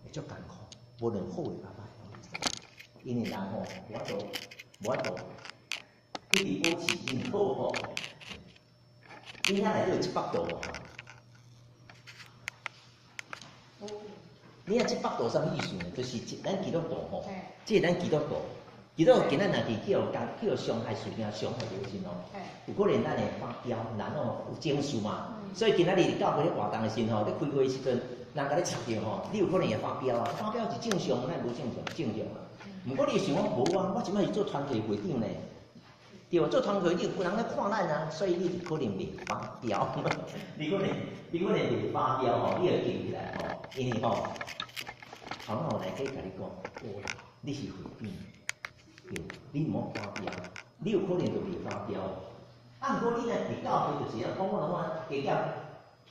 会足艰苦，无论好诶甲歹。因为人吼，无法度，一直保持真好吼。你遐内底有700度无？你遐700度啥物意思呢？就是咱基督徒吼，即个咱基督徒，今仔日去伤害事件伤害着时吼，有可能咱会发飙，人吼有情绪嘛。所以今仔日教会咧活动诶时吼，咧开会时阵，人甲你插着吼，你有可能会发飙啊。发飙是正常，咱无正常。毋过你想讲无啊，我即摆是做团体会长呢，对无？做团体会长有人咧看咱啊，所以你可能袂发飙。你可能袂发飙吼，你会记起来吼，因为吼，头脑内底甲你讲，你是会长，对，你毋好发飙，你有可能就袂发飙。啊，毋过你若伫教会就是讲我加减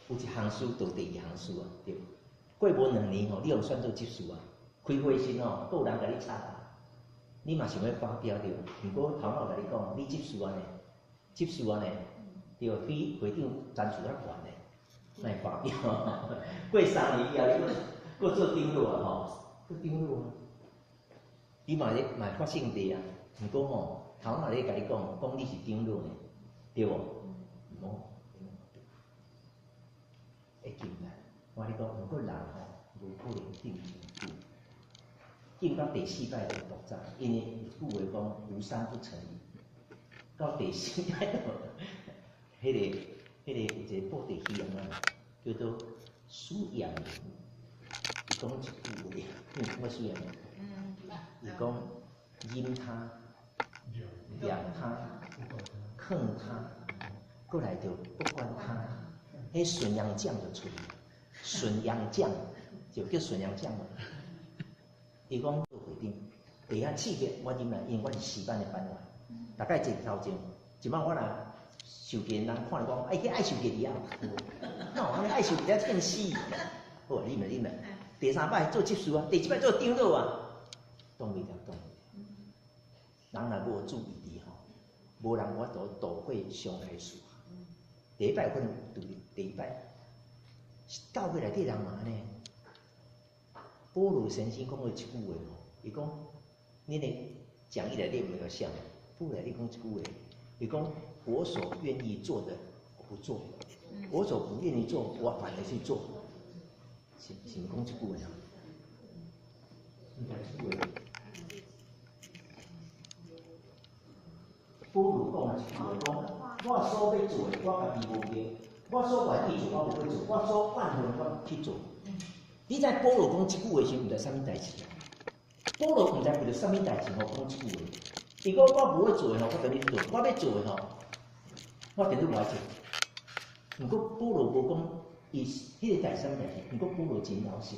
有一项事到第二项事啊，对。过无2年吼，你用选做执事啊，开会时吼，有人甲你插啊。你嘛想要发飙对，毋过头脑甲你讲，你执事安尼，对，比会长层次较悬嘞，莫发飙。过3年以后，你搁做长老啊吼，做长老啊，你嘛发圣地啊，毋过吼，头脑咧甲你讲你是长老呢，对无？毋好，会紧啦。我你讲，毋过人吼，无可能定长久。进到第4摆就爆炸，因为有句话讲无三不成礼。到第4摆就，迄个有一个布袋戏啊，叫做苏养人，伊讲一句话，我苏养人，伊讲阴他、养他、坑他，过来就不管他，迄顺阳将就出来，顺阳将就叫顺阳将嘛。伊讲做会长，第遐刺激我啉来，因为我是4班的班员，大概1头前，即摆我若受惊，人看讲，迄爱受惊啊，哪有安尼爱受惊骗死？好，啉来，第3摆做执事啊，第7摆做长老啊，动袂了。人若无注意滴吼，无人有法度度过伤害事。第1摆可能有第2摆，教会内底人嘛安尼。保罗先生讲过一句话吼，伊讲，恁的讲义内底有个像，保罗你讲一句话，伊讲我所愿意做的我不做，我所不愿意做我反而去做，是讲一句话啊？应该是句话。保罗讲一句话，讲我所要做的我家己无做，我所愿意做我无要做，我所愿意我去做。你知保罗讲即句话时，毋知啥物代志啊？保罗毋知为着啥物代志吼讲即句话。如果我无要做的吼，我就去做；我要做的吼，我绝对无爱做。毋过保罗无讲伊迄个代志啥物代志，毋过保罗真老实，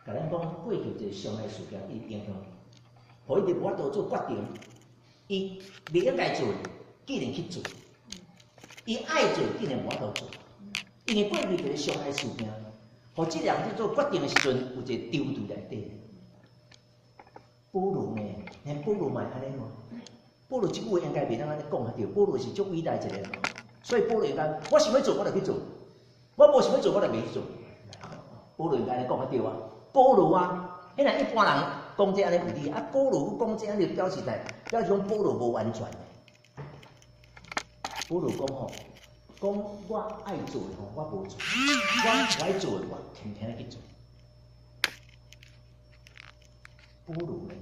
甲咱讲过去一个伤害事件伊影响，互伊哋无法度做决定，伊袂应该做，竟然去做；伊爱做，竟然无法度做，因为过去一个伤害事件。互即人去做决定的时阵，有一个丢伫内底。保罗呢，连保罗嘛安尼嘛。保罗即句话应该袂当安尼讲啊，对。保罗是足伟大一个人，所以保罗应该，我想要做我就去做，我无想要做我就袂去做。保罗应该安尼讲啊，对啊。保罗啊，迄若一般人讲这安尼有理啊，保罗讲这安尼表示讲保罗无完全。保罗讲吼，讲讲我爱做的吼，我无做；我爱做的，我偏偏去做。不如呢，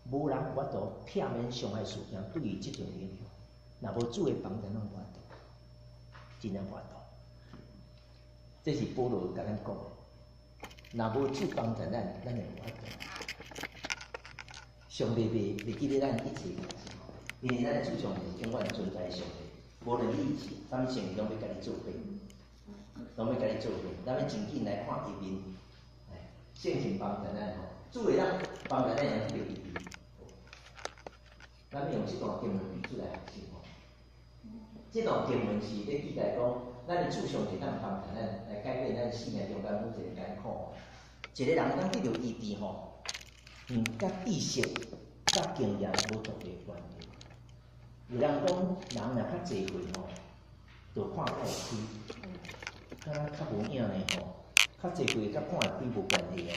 无人有法度片面伤害事件对于即种影响。若无主的帮咱拢无法度，真正无法度。这是保罗甲咱讲的。若无主帮助咱，咱就无法度。上帝袂记得咱一切的事，因为咱的主上帝永远存在上帝，无论你是啥物事拢要甲你做伙，拢要甲你做伙。咱要真紧来看一面，圣经帮助咱吼，主会咱帮助咱用这个意义。咱要用这段经文比出来学习吼。这段经文是咧记载讲，咱的主上帝咱帮助咱来改变咱生命中间每一个艰苦。一个人当得到医治吼，甲知识、甲经验无独立关系。有人讲，人若较济岁吼，就看较会开；较无影呢吼，较济岁甲看会开无关系哦。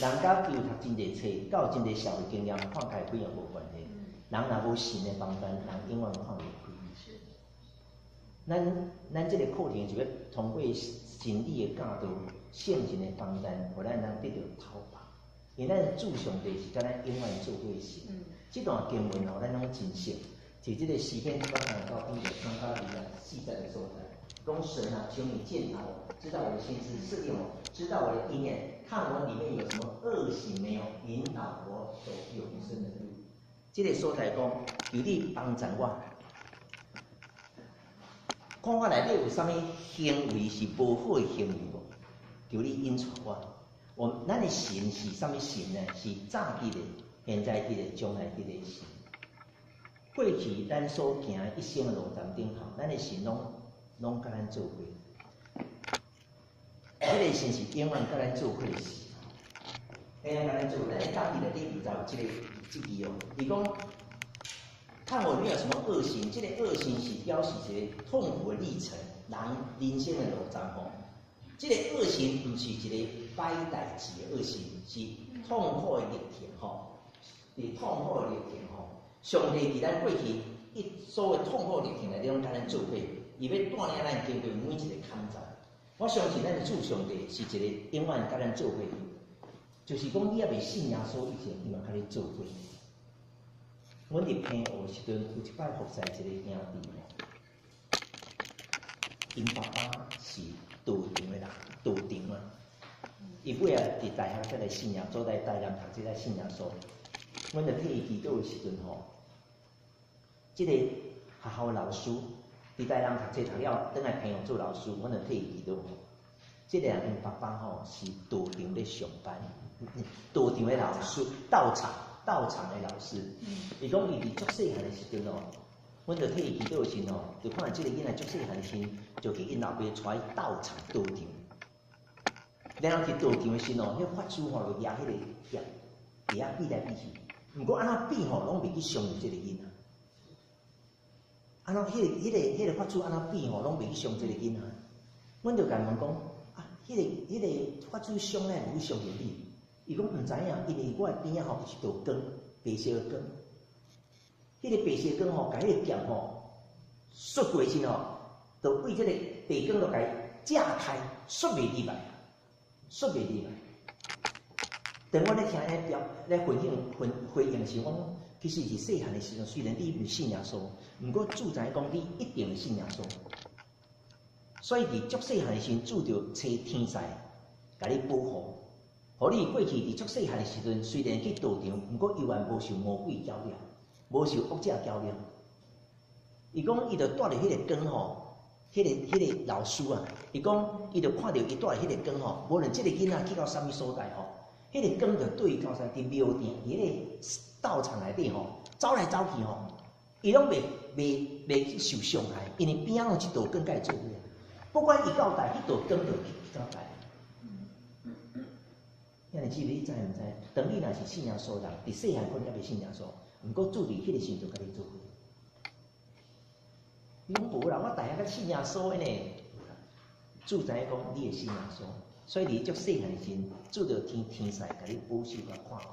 人甲求读真济册，甲有真济社会经验，看开开也无关系。人若无神的帮助，人永远看袂开。咱这个课程就要通过真理的教导、圣经的帮助，互咱能得到头发。因为咱的主上帝是甲咱永远做伙神。这段经文吼，咱拢真熟。就这个诗篇139篇3到4节的所在，讲神啊，求你鉴察我，知道我的心思，试验我，知道我的意念，看我里面有什么恶行没有，引导我走永生的路。这个所在讲，求你帮助我。看我内底有啥物行为是无好的行为无？求你引导我。咱的神是啥物神呢？是早期的、现在的、将来的神。过去咱所行一生的路站顶头，咱的神拢甲咱做伙。迄个神是永远甲咱做伙的神，永远甲咱做伙。咱的大地的第2章有这句哦，伊讲。看我里面有什么恶行？这个恶行是表示一个痛苦的历程，人生的路站吼。这个恶行不是一个歹代志的恶行，是痛苦的历程吼。是痛苦的历程吼。上帝伫咱过去所有痛苦的历程内底，拢甲咱做伙，伊要带领咱经过每一个坎站。我相信咱的主上帝是一个永远甲咱做伙，就是讲你也未信耶稣以前，伊嘛甲你做伙。阮伫平湖时阵有一摆服侍一个兄弟吼，因爸爸是道场的人，道场啊。伊尾仔伫大学才来信仰，做在台南读册来信仰所。阮伫替伊祈祷的时阵吼，即个学校的老师伫台南读册读了，转来平湖做老师，阮伫替伊祈祷。即个人因爸爸吼是道场咧上班，道场的老师，道场的老师，伊讲伊伫足细汉的时阵哦，阮着替伊祈祷时哦，就看到即个囡仔足细汉的时，就去因老爸带道场道场。然后去道场的时哦，迄法师吼就抓迄个叶，伫遐比来比去。毋过安怎比吼，拢袂去伤着即个囡仔。安怎迄个法师安怎比吼，拢袂去伤即个囡仔。阮就甲问讲，啊，迄个法师伤咧，有去伤着你？伊讲毋知影，因为我的边仔吼是道光，白色的光。迄个白色的光吼，甲迄个剑吼摔过时吼，就为即个白光就甲伊炸开，摔袂入来，摔袂入来。等我咧听咧回应时，我讲其实是细汉的时阵，虽然你毋信耶稣，毋过主知影讲你一定会信耶稣。所以伫足细汉的时阵，主着找天使，甲你保护。互你过去伫足细汉的时阵，虽然去道场，毋过依然无受魔鬼搅扰，无受恶者搅扰。伊讲伊着带着迄个光吼，迄个老师啊，伊讲伊着看到伊带着迄个光吼，无论即个囡仔去到啥物所在吼，迄个光着对伊到啥伫庙埕伫迄个道场内底吼，走来走去吼，伊拢袂去受伤害，因为边仔有一道光甲伊做伙，不管伊到代，迄道光着去到代。遐尼姊妹，你知毋知？当你若是信仰所人，伫细汉可能还袂信仰所，毋过主伫迄个时阵甲你做伙。你讲无啦，我大学甲信仰所呢，主知影讲你会信仰所，所以你足细汉的时，主着天使甲你保守甲看护，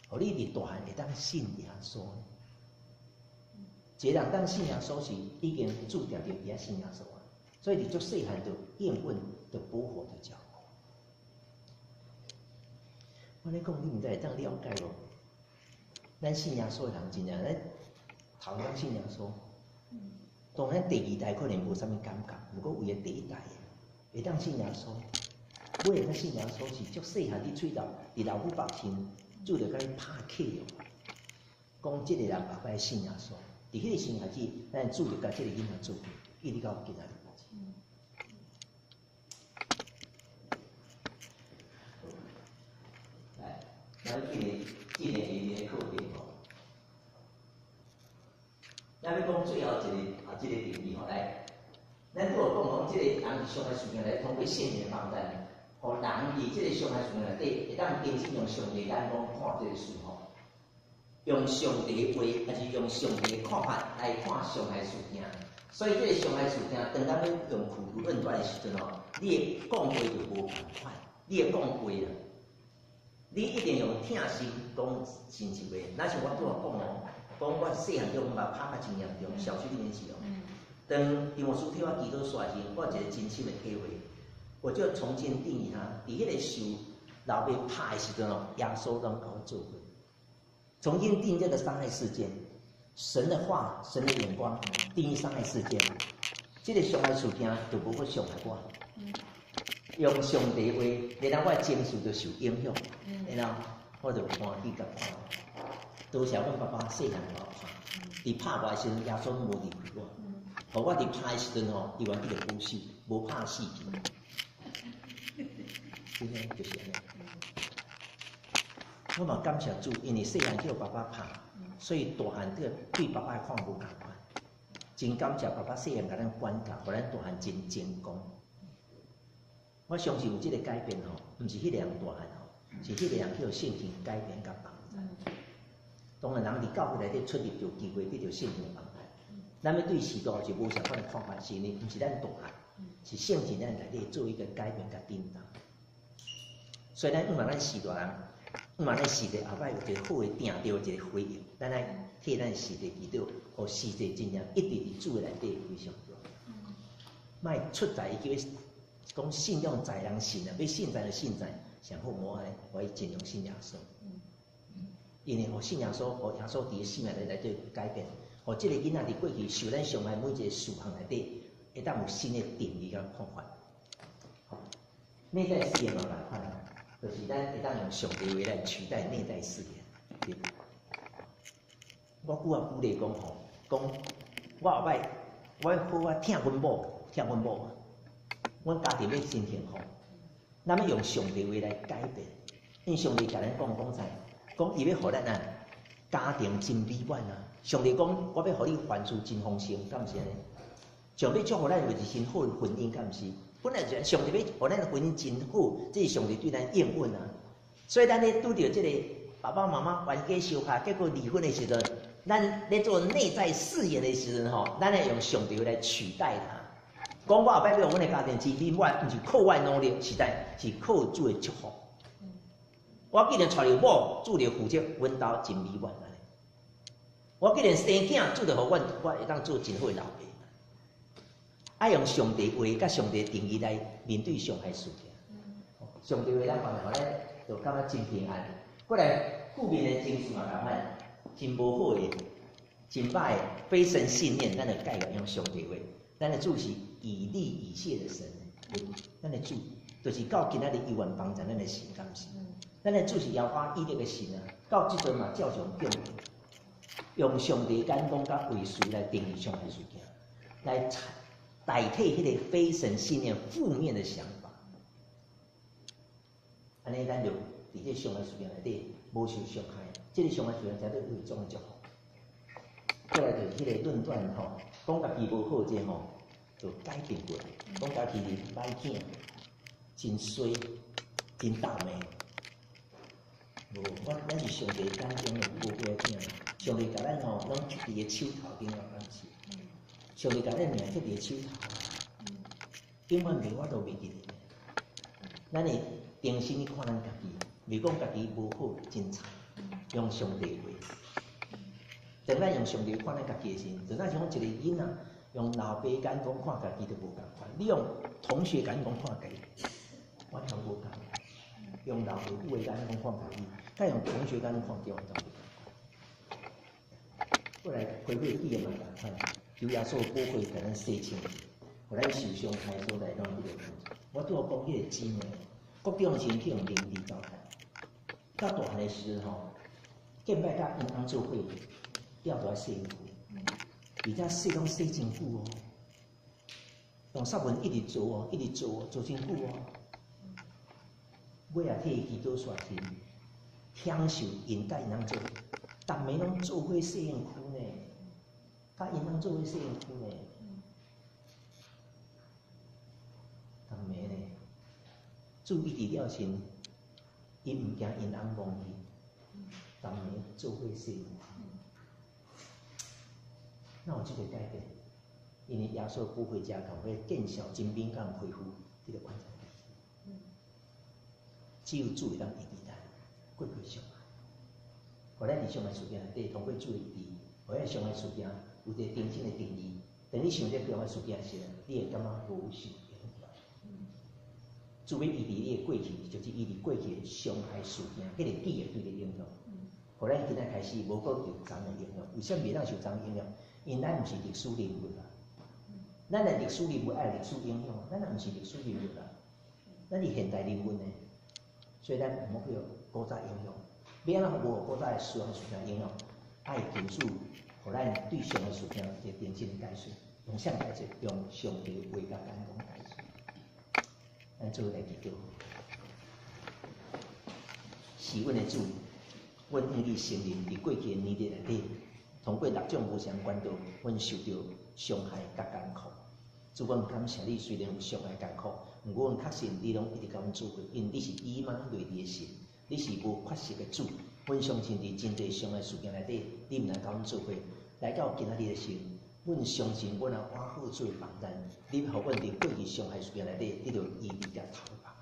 互你伫大汉会当信仰所。一个人当信耶稣时，已经注定着伊爱信耶稣啊。所以你就细汉就验问的保护的教我。我咧讲，你毋知会当了解无？咱信耶稣的人真正，咱头先信耶稣，当然第二代可能无啥物感觉，不过为了第一代会当信耶稣，尾会当信耶稣是足细汉伫喙头，伫老母腹前，主着甲伊拍客哦，讲即个人爸爸信耶稣，伫迄个时开始，咱主着甲即个囡仔做，一直到今仔日。咱今年的课程吼，咱要讲最后一个定义吼，来，咱如果讲即个人是上海事件来通过圣灵的帮助，互人伫即个上海事件内底会当真正用上帝眼光看即个事吼，用上帝的话，还是用上帝的看法来看上海事件。所以，即个上海事件，当咱要用苦读论断的时阵吼，你的讲话就无共款，你的讲话啊。你一定用听心讲真实话，那像我拄仔讲哦，讲我细汉中目拍甲真严重，小学1年级哦。当蒂摩斯替我祈祷时，我有一个真心的体会，我就重新定义它。伫迄个受老爸拍的时阵哦，耶稣拢甲我做过，重新定义这个伤害事件。神的话，神的眼光定义伤害事件，这个伤害事件就无法伤害我。用上帝话，然后我情绪就受影响，然后我就欢喜甲看。多谢阮爸爸细汉甲我拍，伫拍我的时阵，耶稣无离开我。互我伫拍的时阵吼，伊原记着保守，无拍死去。真诶就是安尼。我嘛感谢主，因为细汉叫爸爸拍，所以大汉对爸爸看无共款。真感谢爸爸细汉甲咱管教，互咱大汉真成功。我相信有这个改变吼，毋是迄个人大汉吼，是迄个人叫圣经改变甲帮助。当然，人伫教会内底出入就机会得到圣经帮助。咱要对时代是无相款的看法，是呢，毋是咱大汉，是圣经咱内底做一个改变甲叮当。所以咱希望咱时代人，希望咱时代后摆有一个好的定着一个回应，咱来替咱时代祈祷，互时代真正一直伫主的内底非常重要。莫出在伊叫。讲信用在人信啊，要信在就信在，上好无爱，我伊尽量信耶稣。因为互信耶稣，互耶稣伫生命内底改变，互即个囡仔伫过去受咱伤害每一个事项内底，会当有新的定义甲看法。内在誓言嘛，共款啊，就是咱会当用上帝话来取代内在誓言。我久啊鼓励讲吼，讲我后摆，我好听阮某。阮家庭要真幸福，咱要用上帝话来改变。因上帝甲咱讲啥？讲伊要互咱啊家庭真美满啊。上帝讲我要互你凡事真丰盛，敢毋是安尼？上帝祝福咱就是真好的婚姻，敢毋是？本来就上帝要互咱的婚姻真好，这是上帝对咱应允啊。所以咱咧拄着即个爸爸妈妈冤家相拍，结果离婚的时阵，咱咧做内在誓言的时阵吼，咱来用上帝话来取代它。讲我后摆要阮的家庭是美满，毋是靠我努力，是靠主的祝福。我既然娶着某，主就负责阮家真美满安尼。我既然生囝，主就互我会当做真好的老爸。爱用上帝话甲上帝定义来面对上海事件。上帝话咱看后咧，就感觉真平安。过来负面的情绪嘛，共款真无好的、真歹的非神信念，咱就改个用上帝话。咱的主是以利以谢的神，咱的主就是到今仔日永远帮助咱的神，敢是？咱的主是摇花伊这个神啊，到即阵嘛照常敬畏，用上帝眼光甲为事来定义上海事件，来代替迄个非神信念负面的想法。安尼咱就伫这上海事件内底无受伤害，这个上海事件绝对有种的祝福。再来就是迄个论断吼，讲家己无好这吼。就改变过来，讲家己是歹囝，真衰，真倒霉。咱是上帝眼中的无辜的囝，上帝甲咱吼拢伫个手头顶啊，敢是？上帝甲咱命伫个手头，永远袂我都袂记得。咱会重新看咱家己，袂讲家己无好真惨，用上帝话。当咱用上帝看咱家己的时，就咱像讲一个囡仔用老爸眼光看家己就无共款，你用同学眼光看家己，完全无共。用老父的眼光看家己，甲用同学眼光看叫完全无共。过来回归记的嘛共款，求耶稣保护甲咱洗清，互咱受伤害所在拢迄个帮助。我拄好讲迄个姊妹，国中时去用灵力教台，到大汉的时吼，见摆甲因翁做伙，了就爱洗衣服，而且洗拢洗真久哦，用湿文一直做哦，一直做哦，做真久哦。尾也替伊祈祷刷天，享受因甲因翁做，逐暝拢做伙洗身躯呢，甲因翁做伙洗身躯呢，逐暝呢，注意治了身，伊毋惊因翁忘记，逐暝做伙洗身躯。那有即个改变，因为耶稣不会加强，会见效真敏感恢复这个完整。只有主会当医治咱，过过伤害。互咱伫伤害事件内底，通过主的医治，互咱伤害事件有一个真正的定义。当你想这伤害事件时，你会感觉无受影响。主要医治你的过去，就是医治过去的伤害事件，迄个记忆对你影响。互咱今仔开始无搁受脏的影响，为什么袂当受脏影响？因咱毋是历史人物啦，咱的历史人物爱历史影响，咱也毋是历史人物啦，咱是现代人物呢。所以咱毋好去古早影响，要安怎无古早的伤害事件影响？爱求主，互咱对伤害事件一个真正的解释，用啥解释？用上帝的话甲眼光解释。咱做来祈祷，是阮的主，阮愿意承认伫过去的年日内底，通过6种无相管道，阮受到伤害甲艰苦。主，阮感谢你，虽然有伤害艰苦，毋过阮确信你拢一直甲阮做伙，因你是以马内利的神，你是无缺席的主。阮相信伫真侪伤害事件内底，你毋能甲阮做伙。来到今仔日的时，阮相信阮也往好做帮咱，你互阮伫过去伤害事件内底得到医治甲头发。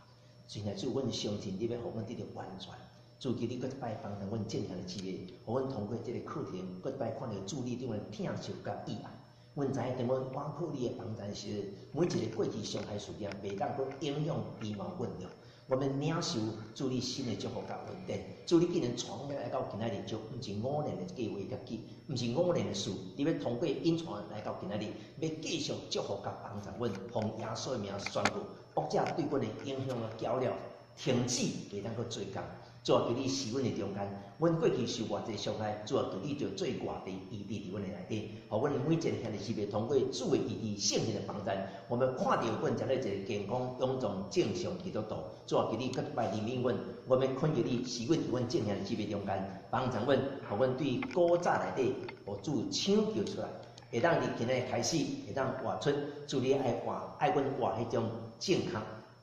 现在主，阮相信你要互阮得到完全。主，求你搁一摆帮助阮正向的机会，互阮通过这个课程，搁一摆看到主你对阮疼惜甲意爱。阮知影，当阮挖靠你的帮助时，每一个过去伤害事件，袂当搁影响伊嘛阮了。我们领受主你新的祝福甲稳定，主你既然传我们来到今仔日，就毋是5年的计划甲计，毋是5年的事，你要通过引传来到今仔日，要继续祝福甲帮助阮，奉耶稣的名宣布，恶者对阮的影响啊搅了，停止袂当搁做工。主啊，求你是阮的中间，阮过去受偌济伤害，主啊，求你就做偌济医治伫阮的内底，互阮每一个兄弟姊妹通过主的医治、圣灵的帮助，我们看到阮成了一个健康、勇壮、正常基督徒。主啊，求你搁一摆怜悯阮，我们恳求你是阮伫阮正兄弟姊妹中间帮助阮，互阮对古早内底，互主抢救出来，会当伫今日开始，会当活出主你爱阮活迄种正确、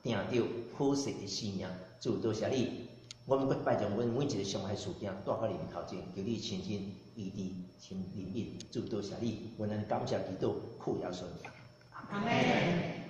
定着好势的生命。主，多谢你。我们要摆将阮每一个伤害事件带到你面头前，求你亲身医治、亲怜悯。主，多谢你，我们感谢基督，靠耶稣。阿门。